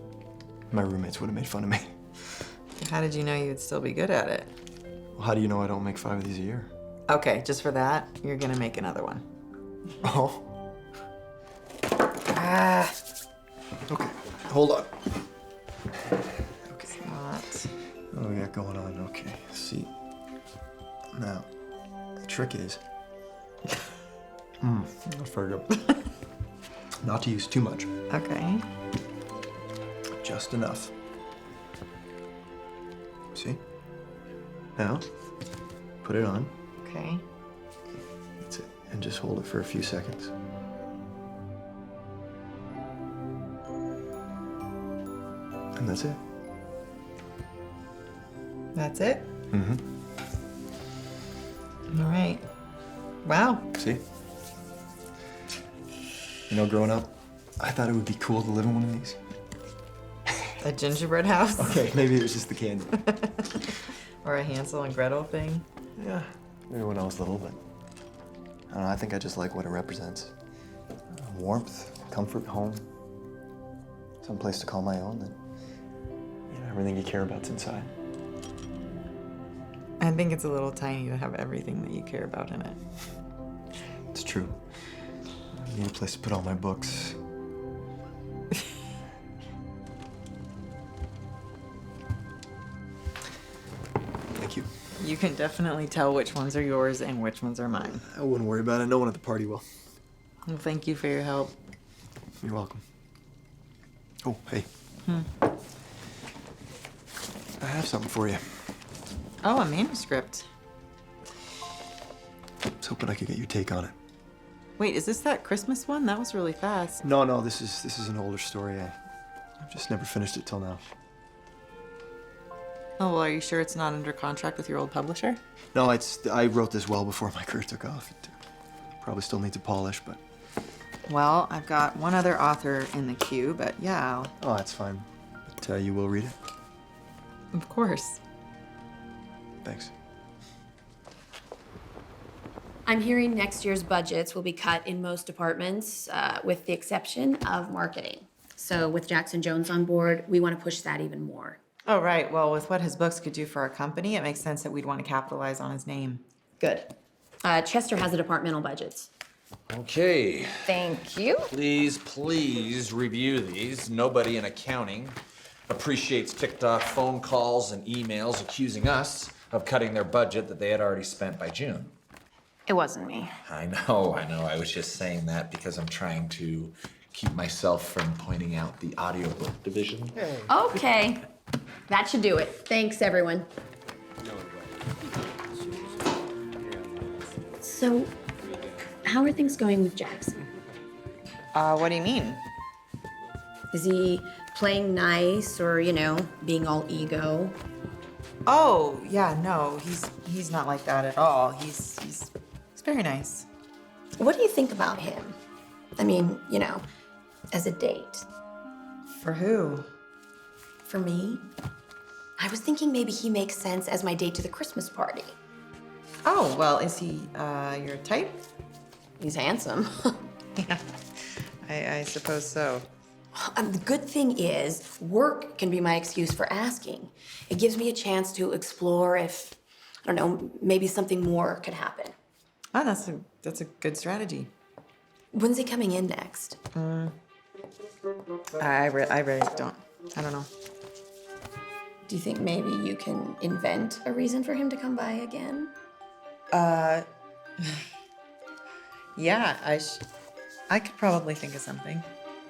My roommates would have made fun of me. How did you know you'd still be good at it? Well, how do you know I don't make 5 of these a year? Okay, just for that, you're gonna make another one. Oh. Ah. Okay, hold on. It's not. What do we got going on? Okay, let's see. Now, the trick is, that's very good. Not to use too much. Okay. Just enough. See? Now, put it on. Okay. That's it. And just hold it for a few seconds. And that's it. That's it? Mm-hmm. All right. Wow. See? You know, growing up, I thought it would be cool to live in one of these. A gingerbread house? Okay, maybe it was just the candy. Or a Hansel and Gretel thing? Yeah, maybe when I was little, but I don't know, I think I just like what it represents. Warmth, comfort, home. Some place to call my own, and you know, everything you care about's inside. I think it's a little tiny to have everything that you care about in it. It's true. I need a place to put all my books. Thank you. You can definitely tell which ones are yours and which ones are mine. I wouldn't worry about it. No one at the party will. Well, thank you for your help. You're welcome. Oh, hey. I have something for you. Oh, a manuscript. I was hoping I could get your take on it. Wait, is this that Christmas one? That was really fast. No, this is an older story. I've just never finished it till now. Oh, well, are you sure it's not under contract with your old publisher? No, I wrote this well before my career took off. It probably still needs a polish, but... Well, I've got one other author in the queue, but yeah, Oh, that's fine. But you will read it? of course. Thanks. I'm hearing next year's budgets will be cut in most departments, with the exception of marketing. So with Jaxson Jones on board, we want to push that even more. Oh, right. Well, with what his books could do for our company, it makes sense that we'd want to capitalize on his name. Good. Chester has the departmental budgets. Okay. Thank you. Please review these. Nobody in accounting appreciates ticked off phone calls and emails accusing us of cutting their budget that they had already spent by June. It wasn't me. I know. I was just saying that because I'm trying to keep myself from pointing out the audiobook division. Okay, that should do it. Thanks, everyone. So, how are things going with Jaxson? What do you mean? Is he playing nice or, being all ego? Oh, yeah, no, he's not like that at all. He's very nice. What do you think about him? I mean, as a date. For who? For me? I was thinking maybe he makes sense as my date to the Christmas party. Oh, well, is he your type? He's handsome. Yeah, I suppose so. The good thing is, work can be my excuse for asking. It gives me a chance to explore if, I don't know, maybe something more could happen. Oh, that's a good strategy. When's he coming in next? I really don't. I don't know. Do you think maybe you can invent a reason for him to come by again? Yeah, I could probably think of something.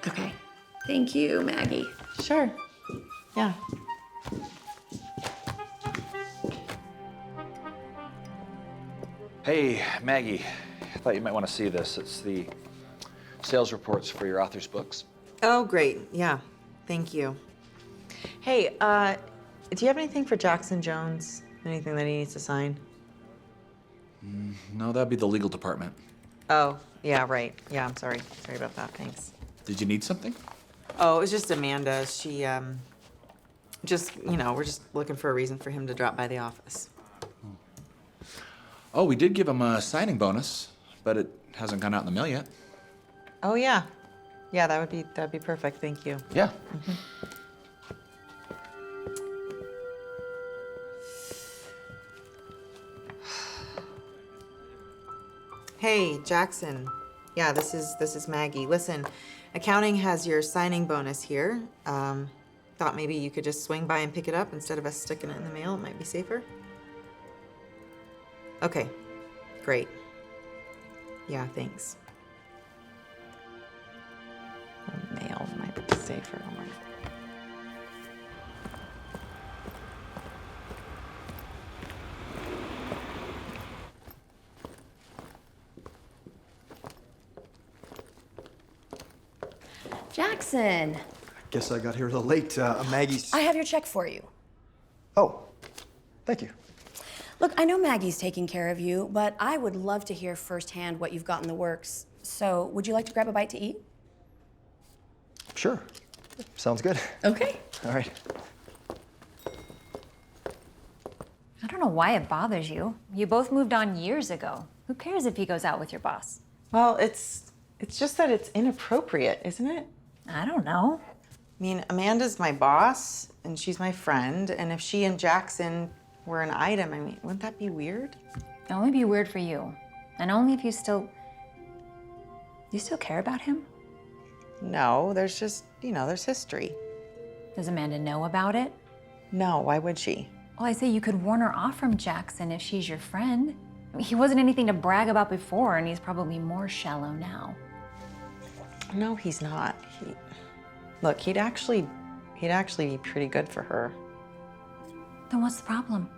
Okay. Thank you, Maggie. Sure. Yeah. Hey, Maggie. I thought you might want to see this. It's the sales reports for your author's books. Oh, great. Yeah. Thank you. Hey, do you have anything for Jaxson Jones? Anything that he needs to sign? No, that'd be the legal department. Oh, yeah, right. Yeah, I'm sorry. Sorry about that. Thanks. Did you need something? Oh, it was just Amanda. She, we're just looking for a reason for him to drop by the office. Oh, we did give him a signing bonus, but it hasn't gone out in the mail yet. Oh, yeah. Yeah, that'd be perfect. Thank you. Yeah. Hey, Jaxson. Yeah, this is Maggie. Listen, accounting has your signing bonus here. Thought maybe you could just swing by and pick it up instead of us sticking it in the mail. It might be safer. Okay, great. Yeah, thanks. Mail might be safer. Jaxson, Guess I got here a little late. Maggie's. I have your check for you. Oh, thank you. Look, I know Maggie's taking care of you, but I would love to hear firsthand what you've got in the works. So, would you like to grab a bite to eat? Sure. Sounds good. Okay. All right. I don't know why it bothers you. You both moved on years ago. Who cares if he goes out with your boss? Well, it's just that it's inappropriate, isn't it? I don't know. I mean, Amanda's my boss, and she's my friend, and if she and Jaxson were an item, I mean, wouldn't that be weird? It'll only be weird for you. And only if you still... You still care about him? No, there's just, there's history. Does Amanda know about it? No, why would she? Well, I say you could warn her off from Jaxson if she's your friend. I mean, he wasn't anything to brag about before, and he's probably more shallow now. No, he's not. Look, he'd actually be pretty good for her. Then what's the problem?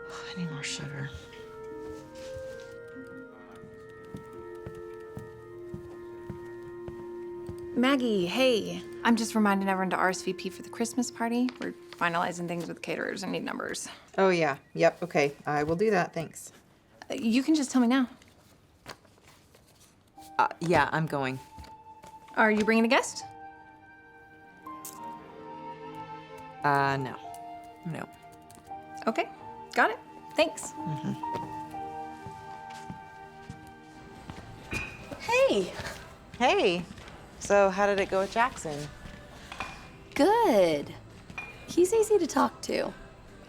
I need more sugar. Maggie, hey. I'm just reminding everyone to RSVP for the Christmas party. We're finalizing things with caterers and need numbers. Oh, yeah. Yep, okay. I will do that, thanks. You can just tell me now. Yeah, I'm going. Are you bringing a guest? No. No. Okay, got it. Thanks. Hey. Hey. So how did it go with Jaxson? Good. He's easy to talk to.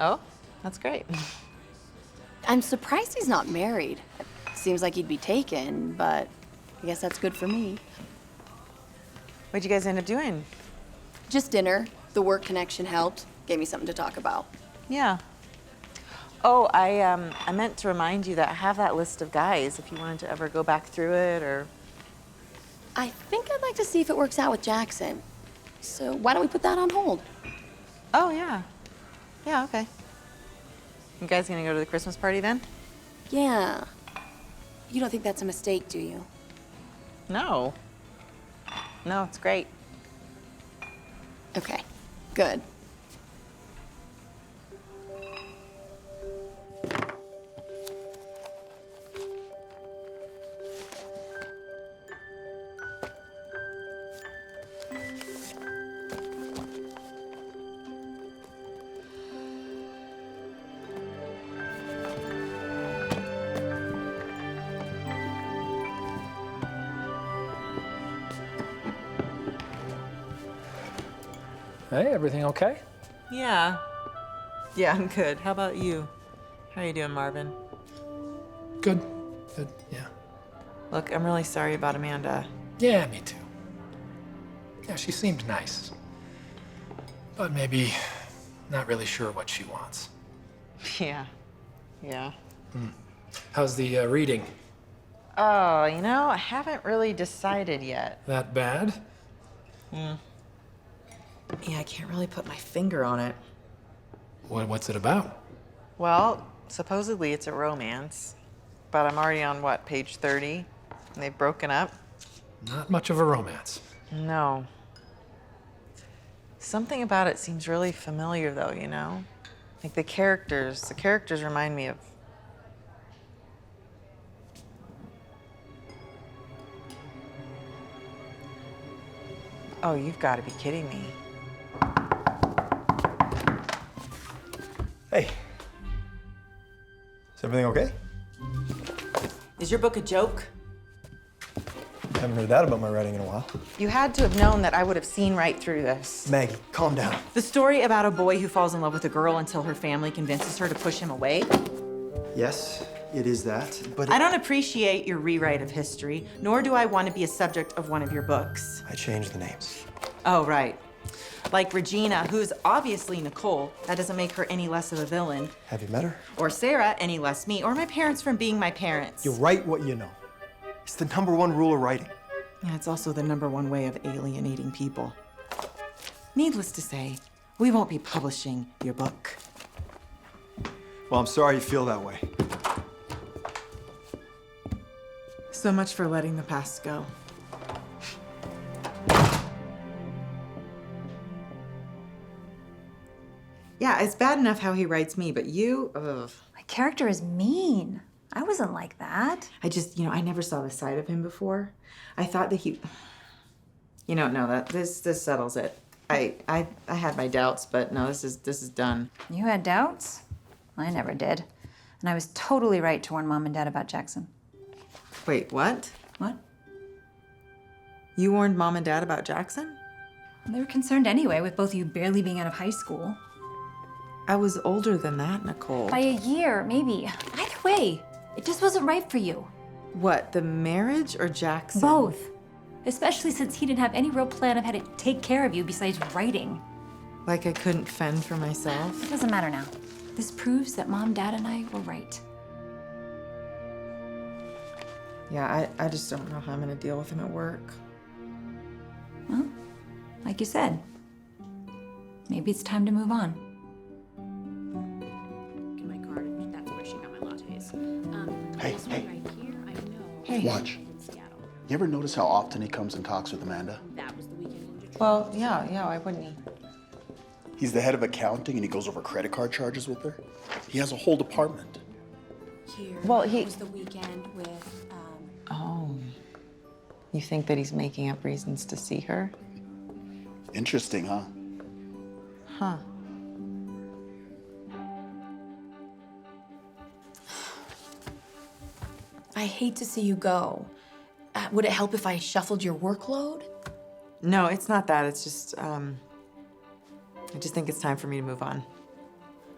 Oh, that's great. I'm surprised he's not married. Seems like he'd be taken, but I guess that's good for me. What'd you guys end up doing? Just dinner. The work connection helped. Gave me something to talk about. Yeah. Oh, I meant to remind you that I have that list of guys if you wanted to ever go back through it or... I think I'd like to see if it works out with Jaxson. So why don't we put that on hold? Oh, yeah. Yeah, okay. You guys gonna go to the Christmas party then? Yeah. You don't think that's a mistake, do you? No. No, it's great. Okay, good. Hey, everything okay? Yeah. Yeah, I'm good. How about you? How are you doing, Marvin? Good. Good, yeah. Look, I'm really sorry about Amanda. Yeah, me too. Yeah, she seemed nice. But maybe not really sure what she wants. Yeah. Yeah. How's the reading? Oh, you know, I haven't really decided yet. That bad? Yeah, I can't really put my finger on it. What's it about? Well, supposedly it's a romance, but I'm already on, what, page 30? And they've broken up? Not much of a romance. No. Something about it seems really familiar, though, you know? Like the characters remind me of... Oh, you've got to be kidding me. Hey. Is everything okay? Is your book a joke? Haven't heard that about my writing in a while. You had to have known that I would have seen right through this. Maggie, calm down. The story about a boy who falls in love with a girl until her family convinces her to push him away? Yes, it is that, but I don't appreciate your rewrite of history, nor do I want to be a subject of one of your books. I changed the names. Oh, right. Like Regina, who's obviously Nicole. That doesn't make her any less of a villain. Have you met her? Or Sarah any less me, or my parents from being my parents. You write what you know. It's the #1 rule of writing. Yeah, it's also the #1 way of alienating people. Needless to say, we won't be publishing your book. Well, I'm sorry you feel that way. So much for letting the past go. Yeah, it's bad enough how he writes me, but you, ugh. My character is mean. I wasn't like that. I just, you know, I never saw this side of him before. I thought that he, you know, no, this settles it. I had my doubts, but no, this is done. You had doubts? I never did. And I was totally right to warn Mom and Dad about Jaxson. Wait, what? What? You warned Mom and Dad about Jaxson? They were concerned anyway, with both of you barely being out of high school. I was older than that, Nicole. By a year, maybe. Either way, it just wasn't right for you. What, the marriage or Jaxson? Both. Especially since he didn't have any real plan of how to take care of you besides writing. Like I couldn't fend for myself? It doesn't matter now. This proves that Mom, Dad, and I were right. Yeah, I just don't know how I'm gonna deal with him at work. Well, like you said, maybe it's time to move on. My card, that's where she got my lattes. Hey, this hey. one right here, I know. Hey. Watch. In Seattle. You ever notice how often he comes and talks with Amanda? That was the weekend in Detroit. Well, yeah, why wouldn't he? He's the head of accounting and he goes over credit card charges with her. He has a whole department. Here Well, was the weekend with, Oh. You think that he's making up reasons to see her? Interesting, huh? Huh. I hate to see you go. Would it help if I shuffled your workload? No, it's not that. It's just, I just think it's time for me to move on.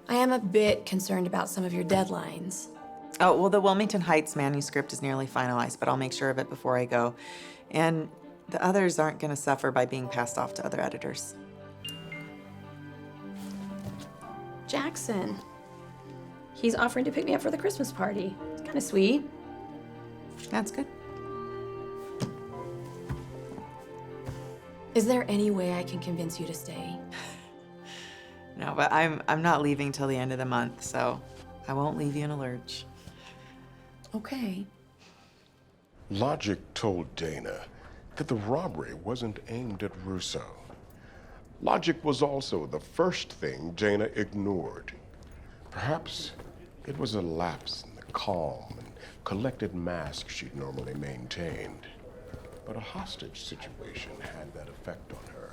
I am a bit concerned about some of your deadlines. Oh, well, the Wilmington Heights manuscript is nearly finalized, but I'll make sure of it before I go. And the others aren't going to suffer by being passed off to other editors. Jaxson. He's offering to pick me up for the Christmas party. It's kind of sweet. That's good. Is there any way I can convince you to stay? No, but I'm not leaving till the end of the month, so I won't leave you in a lurch. Okay. Logic told Dana that the robbery wasn't aimed at Russo. Logic was also the first thing Dana ignored. Perhaps it was a lapse in the calm and collected mask she'd normally maintained. But a hostage situation had that effect on her.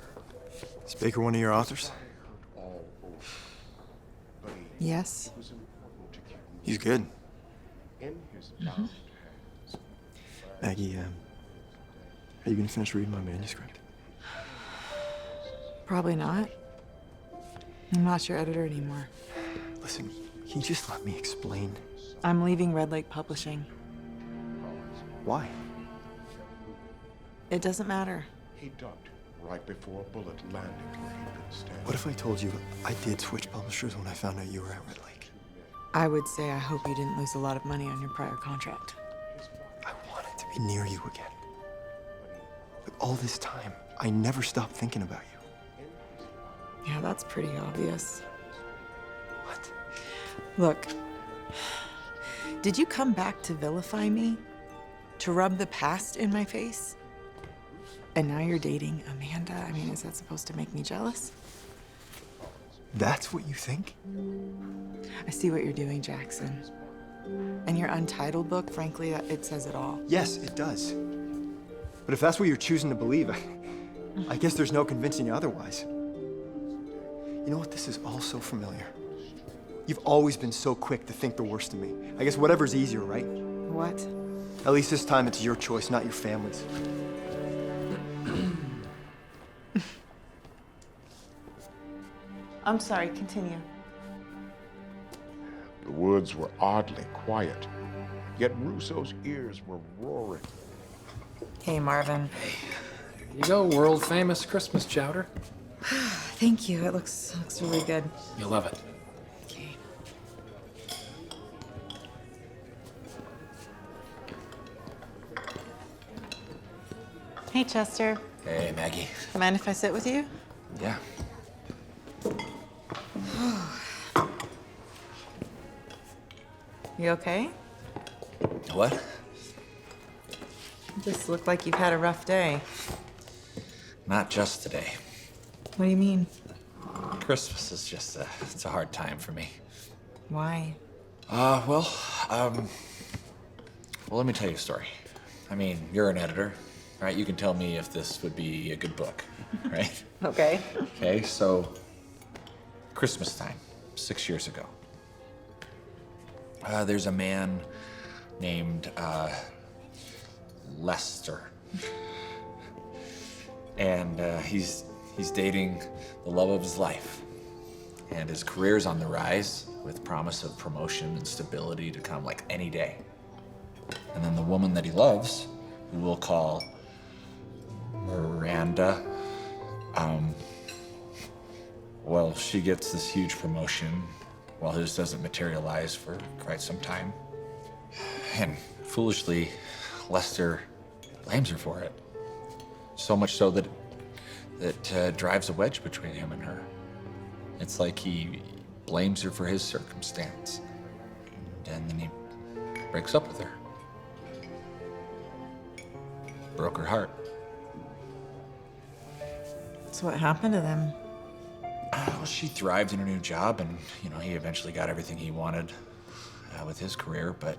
Is Baker one of your authors? Yes. He's good. Mhm. Maggie, are you gonna finish reading my manuscript? Probably not. I'm not your editor anymore. Listen, can you just let me explain? I'm leaving Red Lake Publishing. Why? It doesn't matter. He ducked right before a bullet landed where he'd been standing. What if I told you I did switch publishers when I found out you were at Red Lake? I would say I hope you didn't lose a lot of money on your prior contract. I wanted to be near you again. But all this time, I never stopped thinking about you. Yeah, that's pretty obvious. What? Look, did you come back to vilify me? To rub the past in my face? And now you're dating Amanda? I mean, is that supposed to make me jealous? That's what you think? I see what you're doing, Jaxson. And your Untitled book, frankly, it says it all. Yes, it does. But if that's what you're choosing to believe, I guess there's no convincing you otherwise. You know what? This is all so familiar. You've always been so quick to think the worst of me. I guess whatever's easier, right? What? At least this time it's your choice, not your family's. I'm sorry, continue. The woods were oddly quiet, yet Russo's ears were roaring. Hey, Marvin. Here you go, world famous Christmas chowder. Thank you. It looks really good. You'll love it. Okay. Hey, Chester. Hey, Maggie. Mind if I sit with you? Yeah. You okay? What? You just look like you've had a rough day. Not just today. What do you mean? Christmas is just it's a hard time for me. Why? Well, let me tell you a story. I mean, you're an editor, right? You can tell me if this would be a good book, right? Okay. Okay, so Christmas time, 6 years ago. There's a man named Lester. And he's dating the love of his life. And his career's on the rise with promise of promotion and stability to come like any day. And then the woman that he loves, who we'll call Miranda, well, she gets this huge promotion while his doesn't materialize for quite some time. And foolishly, Lester blames her for it. So much so that it drives a wedge between him and her. It's like he blames her for his circumstance. And then he breaks up with her. Broke her heart. So what happened to them? Well, she thrived in her new job, and he eventually got everything he wanted with his career, but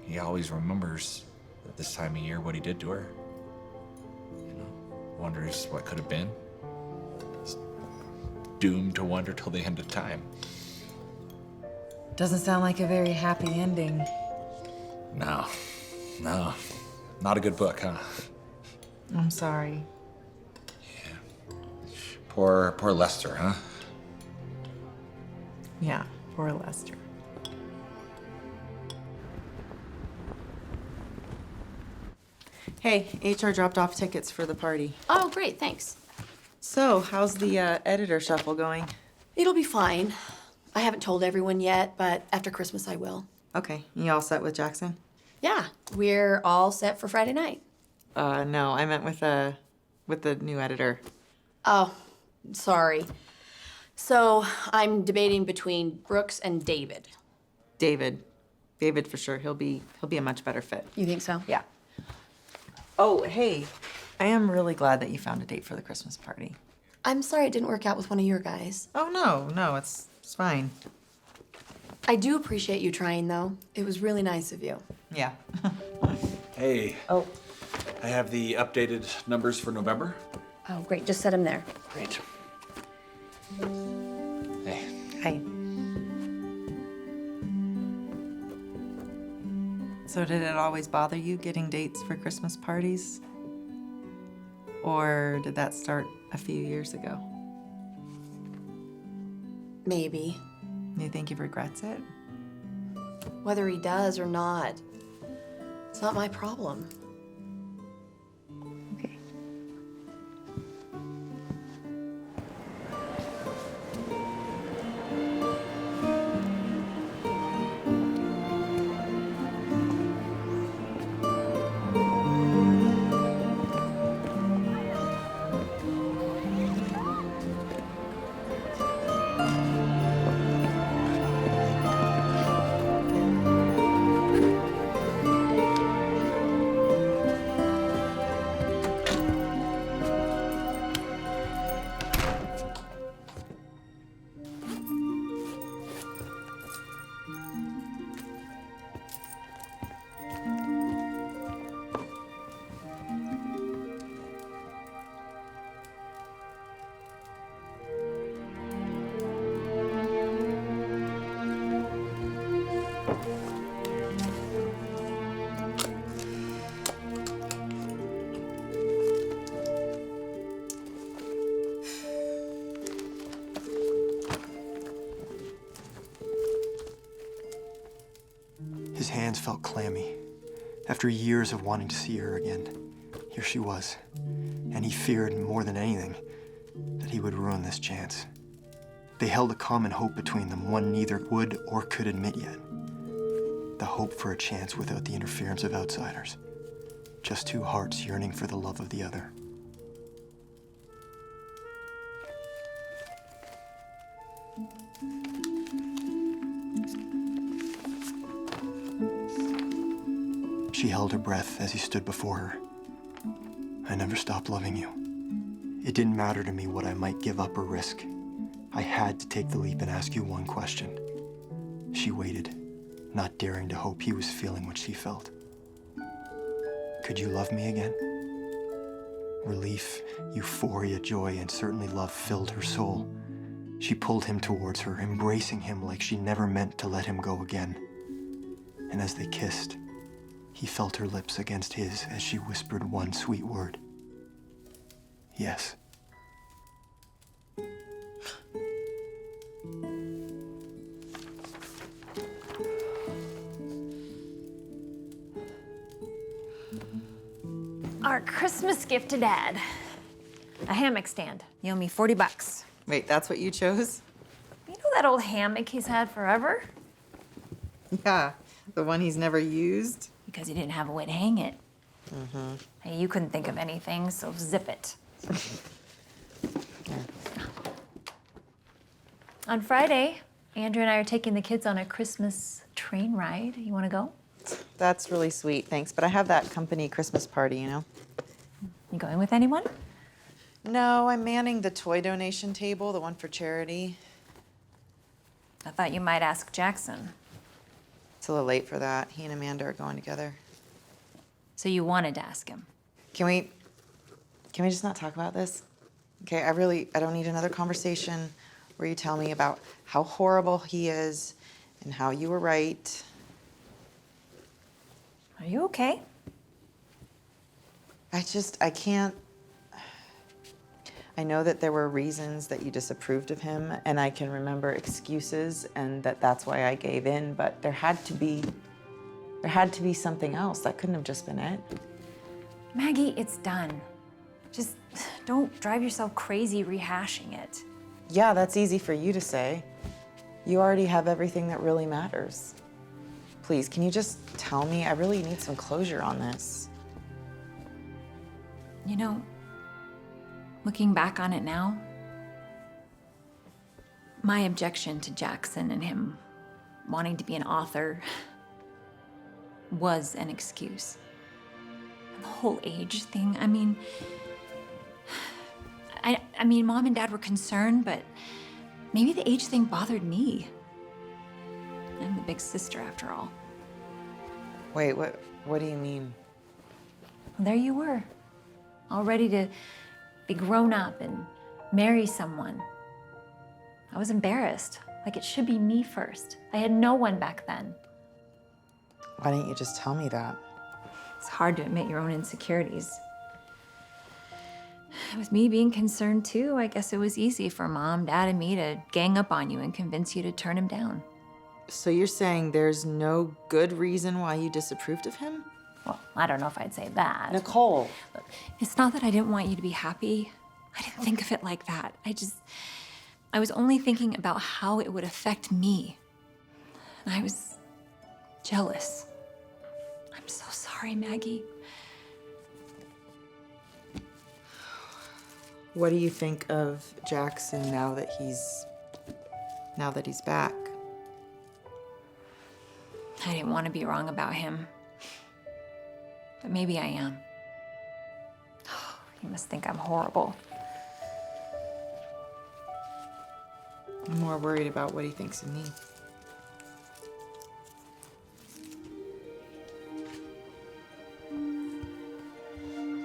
he always remembers at this time of year what he did to her. Wonders what could have been. He's doomed to wonder till the end of time. Doesn't sound like a very happy ending. No, not a good book, huh? I'm sorry. Poor Lester, huh? Yeah, poor Lester. Hey, HR dropped off tickets for the party. Oh, great, thanks. So, how's the editor shuffle going? It'll be fine. I haven't told everyone yet, but after Christmas I will. Okay, you all set with Jaxson? Yeah, we're all set for Friday night. No, I meant with the new editor. Oh, sorry. So I'm debating between Brooks and David. David for sure. He'll be a much better fit. You think so? Yeah. Oh, hey, I am really glad that you found a date for the Christmas party. I'm sorry it didn't work out with one of your guys. Oh no, it's fine. I do appreciate you trying, though. It was really nice of you. Yeah. Hey. Oh. I have the updated numbers for November. Oh, great. Just set him there. Great. Hey. Hi. So did it always bother you getting dates for Christmas parties? Or did that start a few years ago? Maybe. You think he regrets it? Whether he does or not, it's not my problem. Okay. His hands felt clammy. After years of wanting to see her again, here she was. And he feared more than anything that he would ruin this chance. They held a common hope between them, one neither would or could admit yet. The hope for a chance without the interference of outsiders. Just two hearts yearning for the love of the other. She held her breath as he stood before her. I never stopped loving you. It didn't matter to me what I might give up or risk. I had to take the leap and ask you one question. She waited, not daring to hope he was feeling what she felt. Could you love me again? Relief, euphoria, joy, and certainly love filled her soul. She pulled him towards her, embracing him like she never meant to let him go again. And as they kissed, he felt her lips against his as she whispered one sweet word. Yes. Our Christmas gift to Dad. A hammock stand. You owe me $40. Wait, that's what you chose? You know that old hammock he's had forever? Yeah, the one he's never used. Because he didn't have a way to hang it. Mm-hmm. Hey, you couldn't think of anything, so zip it. On Friday, Andrew and I are taking the kids on a Christmas train ride. You want to go? That's really sweet, thanks. But I have that company Christmas party, you know? You going with anyone? No, I'm manning the toy donation table, the one for charity. I thought you might ask Jaxson. It's a little late for that. He and Amanda are going together. So you wanted to ask him? Can we just not talk about this? Okay, I don't need another conversation where you tell me about how horrible he is and how you were right. Are you okay? I can't. I know that there were reasons that you disapproved of him, and I can remember excuses and that's why I gave in, but there had to be something else. That couldn't have just been it. Maggie, it's done. Just don't drive yourself crazy rehashing it. Yeah, that's easy for you to say. You already have everything that really matters. Please, can you just tell me? I really need some closure on this. You know, looking back on it now, my objection to Jaxson and him wanting to be an author was an excuse. And the whole age thing, I mean, Mom and Dad were concerned, but maybe the age thing bothered me. I'm the big sister after all. Wait, what do you mean? Well, there you were, all ready to be grown up and marry someone. I was embarrassed, like it should be me first. I had no one back then. Why didn't you just tell me that? It's hard to admit your own insecurities. With me being concerned too, I guess it was easy for Mom, Dad, and me to gang up on you and convince you to turn him down. So you're saying there's no good reason why you disapproved of him? Well, I don't know if I'd say that. Nicole. Look, it's not that I didn't want you to be happy. I didn't think of it like that. I was only thinking about how it would affect me. And I was jealous. I'm so sorry, Maggie. What do you think of Jaxson now that he's back? I didn't want to be wrong about him. But maybe I am. You must think I'm horrible. I'm more worried about what he thinks of me.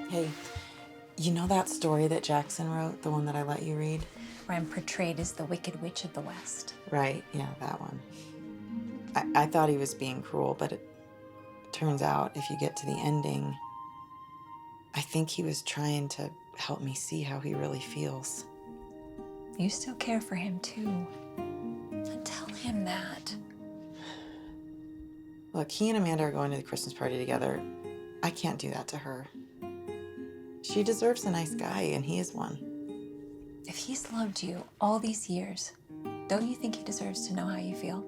Hey, you know that story that Jaxson wrote, the one that I let you read? Where I'm portrayed as the Wicked Witch of the West. Right, yeah, that one. I thought he was being cruel, but it turns out if you get to the ending, I think he was trying to help me see how he really feels. You still care for him too. Tell him that. Look, he and Amanda are going to the Christmas party together. I can't do that to her. She deserves a nice guy, and he is one. If he's loved you all these years, don't you think he deserves to know how you feel?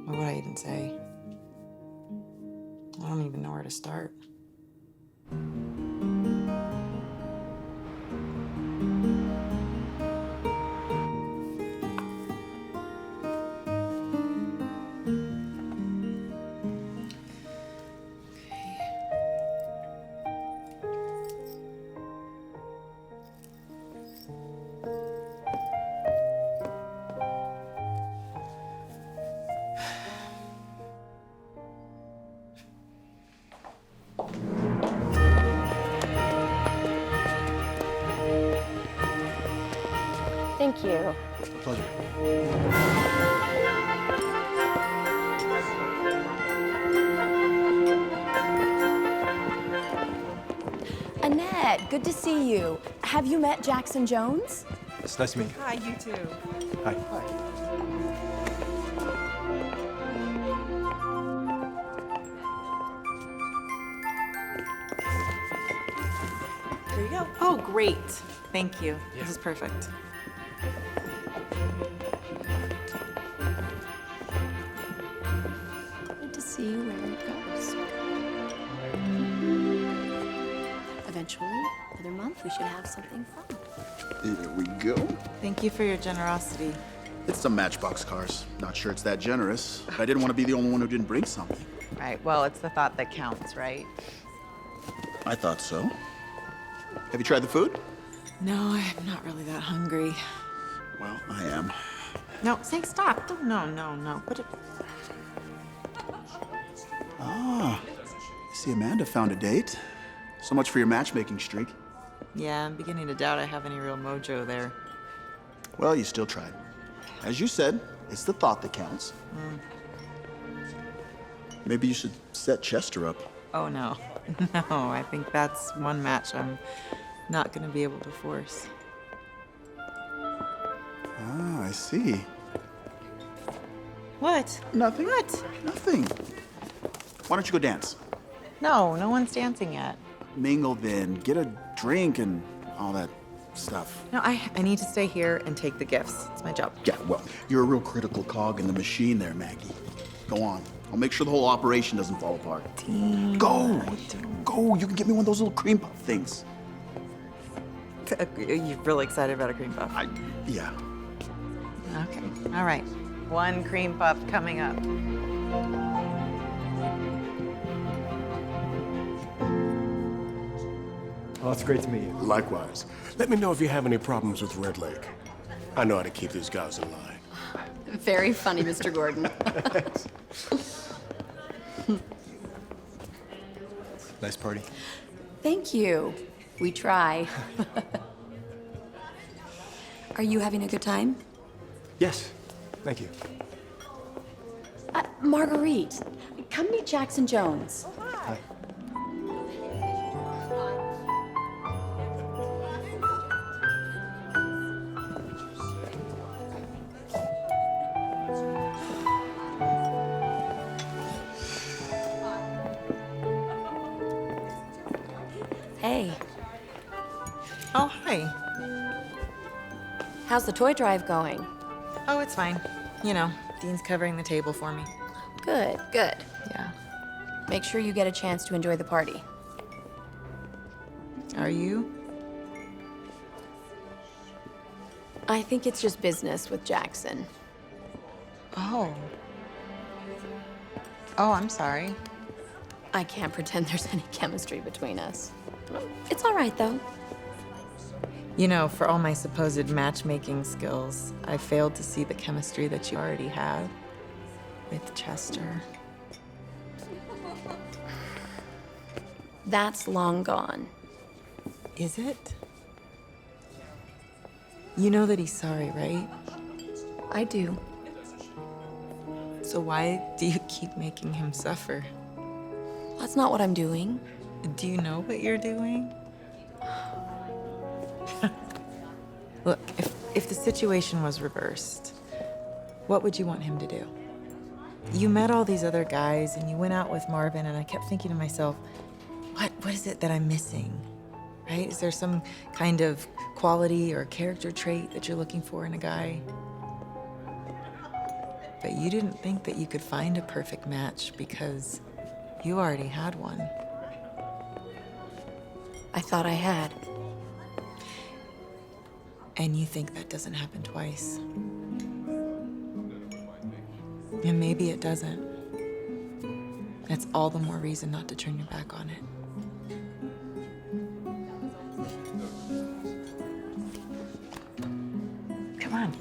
What would I even say? I don't even know where to start. Thank you. Pleasure. Annette, good to see you. Have you met Jaxson Jones? It's nice to meet you. Hi, you too. Hi. Here you go. Oh, great. Thank you. This is perfect. Good to see you where it goes. Eventually, another month, we should have something fun. Here we go. Thank you for your generosity. It's some Matchbox cars. Not sure it's that generous. But I didn't want to be the only one who didn't bring something. Right, well, it's the thought that counts, right? I thought so. Have you tried the food? No, I'm not really that hungry. Well, I am. No, say stop. No. Put it. Ah, I see Amanda found a date. So much for your matchmaking streak. Yeah, I'm beginning to doubt I have any real mojo there. Well, you still tried. As you said, it's the thought that counts. Maybe you should set Chester up. Oh, no. No, I think that's one match I'm not going to be able to force. Ah, I see. What? Nothing. What? Nothing. Why don't you go dance? No, no one's dancing yet. Mingle then, get a drink and all that stuff. No, I need to stay here and take the gifts. It's my job. Yeah, well, you're a real critical cog in the machine there, Maggie. Go on. I'll make sure the whole operation doesn't fall apart. Dean, Go! Go! You can get me one of those little cream puff things. You're really excited about a cream puff? Yeah. Okay, all right. One cream puff coming up. Well, it's great to meet you. Likewise. Let me know if you have any problems with Red Lake. I know how to keep these guys in line. Very funny, Mr. Gordon. Nice party. Thank you. We try. Are you having a good time? Yes, thank you. Marguerite, come meet Jaxson Jones. Hi. Hey. Oh, hi. How's the toy drive going? Oh, it's fine. You know, Dean's covering the table for me. Good, good. Yeah. Make sure you get a chance to enjoy the party. Are you? I think it's just business with Jaxson. Oh. Oh, I'm sorry. I can't pretend there's any chemistry between us. It's all right, though. You know, for all my supposed matchmaking skills, I failed to see the chemistry that you already had with Chester. That's long gone. Is it? You know that he's sorry, right? I do. So why do you keep making him suffer? That's not what I'm doing. Do you know what you're doing? Look, if the situation was reversed, what would you want him to do? You met all these other guys and you went out with Marvin, and I kept thinking to myself, what is it that I'm missing? Right? Is there some kind of quality or character trait that you're looking for in a guy? But you didn't think that you could find a perfect match because you already had one. I thought I had. And you think that doesn't happen twice. And maybe it doesn't. That's all the more reason not to turn your back on it. Come on.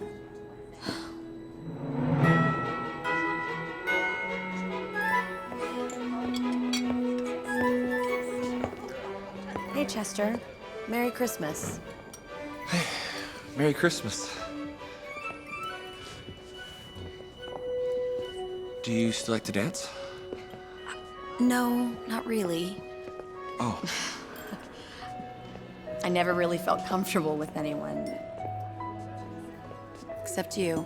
Hey, Chester. Merry Christmas. Merry Christmas. Do you still like to dance? No, not really. Oh. I never really felt comfortable with anyone. Except you.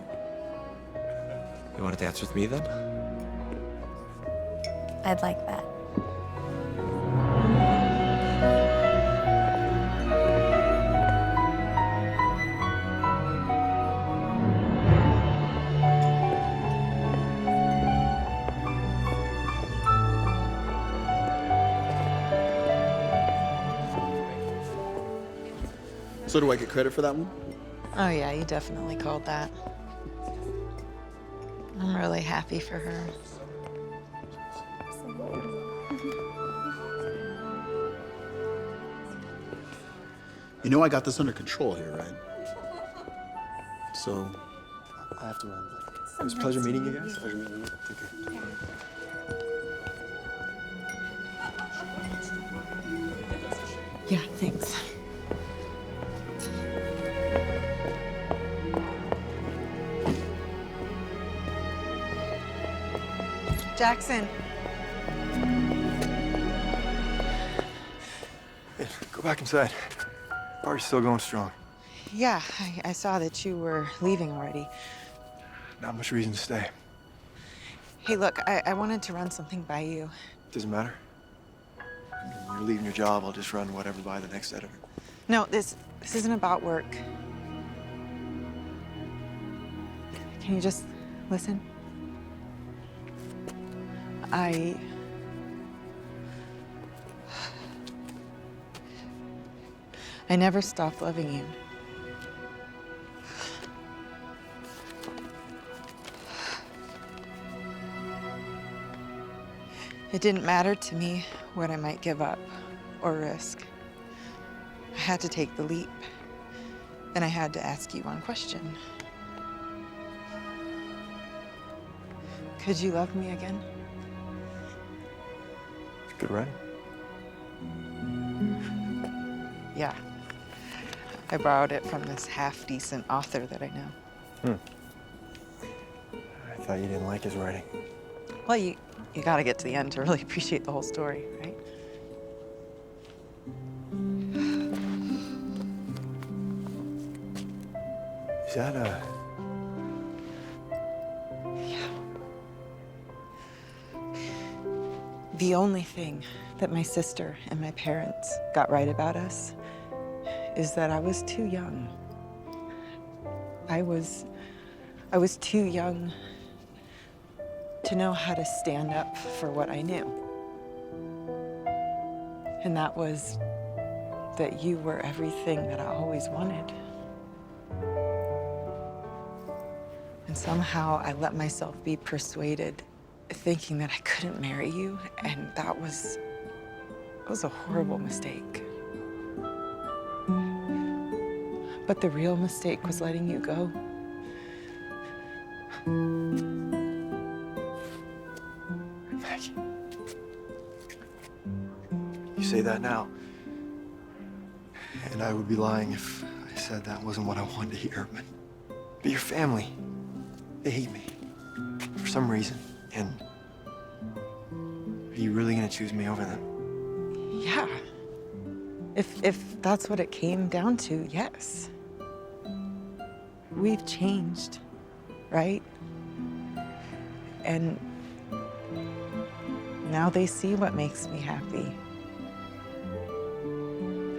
You want to dance with me then? I'd like that. So do I get credit for that one? Oh yeah, you definitely called that. I'm really happy for her. You know I got this under control here, right? So, I have to run. It was a pleasure meeting you guys. Pleasure meeting you. Take care. Yeah, thanks. Jaxson. Hey, go back inside. Party's still going strong. Yeah, I saw that you were leaving already. Not much reason to stay. Hey, look, I wanted to run something by you. Doesn't matter. you're leaving your job, I'll just run whatever by the next editor. No, this isn't about work. Can you just listen? I never stopped loving you. It didn't matter to me what I might give up or risk. I had to take the leap. And I had to ask you one question. Could you love me again? Good writing. Yeah. I borrowed it from this half-decent author that I know. I thought you didn't like his writing. Well, you gotta get to the end to really appreciate the whole story, right? Is that Yeah. The only thing that my sister and my parents got right about us is that I was too young. I was too young to know how to stand up for what I knew. And that was that you were everything that I always wanted. And somehow I let myself be persuaded, thinking that I couldn't marry you, and that was a horrible mistake. But the real mistake was letting you go. Maggie? You say that now, and I would be lying if I said that wasn't what I wanted to hear, but your family, they hate me for some reason, and are you really gonna choose me over them? Yeah. If that's what it came down to, yes. We've changed, right? And now they see what makes me happy.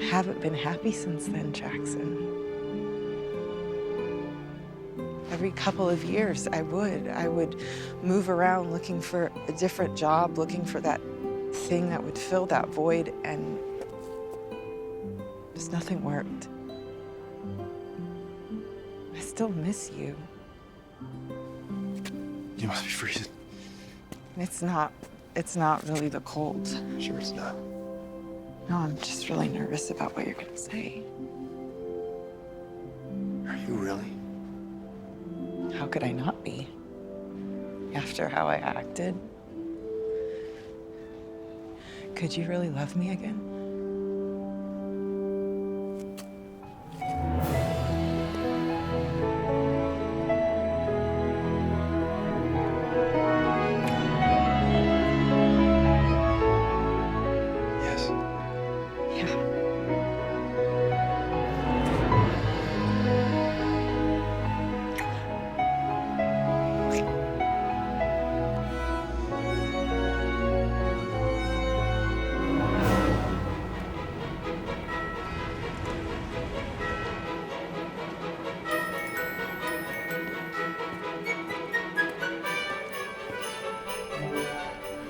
I haven't been happy since then, Jaxson. Every couple of years, I would move around looking for a different job, looking for that thing that would fill that void, and just nothing worked. I still miss you. You must be freezing. It's not really the cold. Sure it's not. No, I'm just really nervous about what you're gonna say. Are you really? How could I not be? After how I acted? Could you really love me again? Yes. Yeah.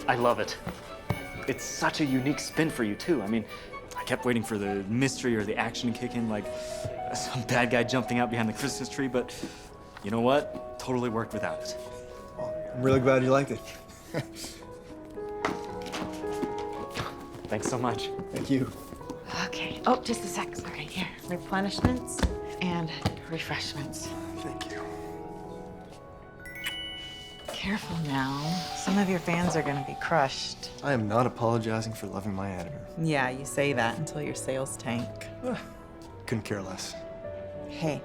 I love it. It's such a unique spin for you, too. I mean, I kept waiting for the mystery or the action to kick in, like some bad guy jumping out behind the Christmas tree, but you know what? Totally worked without it. I'm really glad you liked it. Thanks so much. Thank you. Okay. Oh, just a sec. Sorry. Here. Replenishments and refreshments. Thank you. Careful now. Some of your fans are gonna be crushed. I am not apologizing for loving my editor. Yeah, you say that until your sales tank. Couldn't care less. Hey,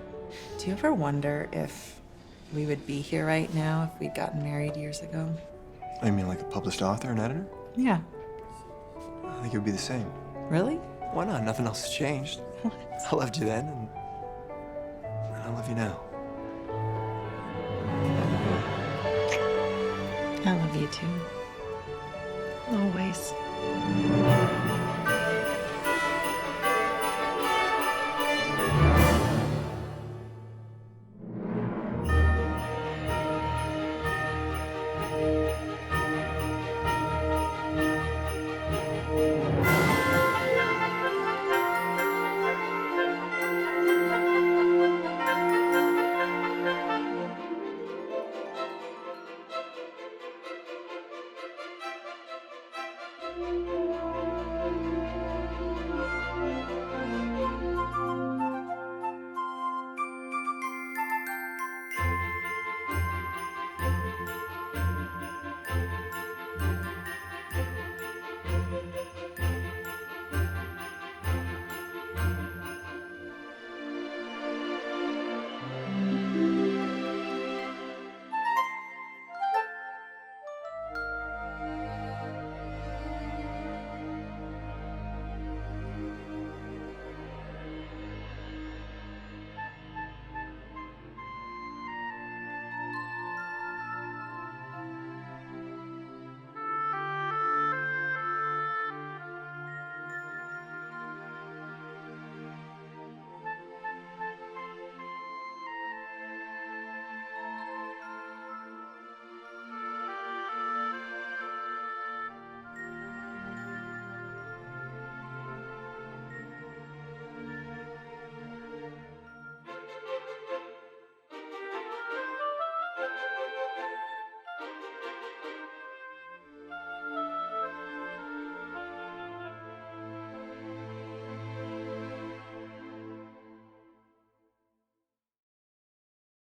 do you ever wonder if we would be here right now if we'd gotten married years ago? I mean, like a published author and editor? Yeah. I think it would be the same. Really? Why not? Nothing else has changed. I loved you then, and I love you now. I love you too. Always.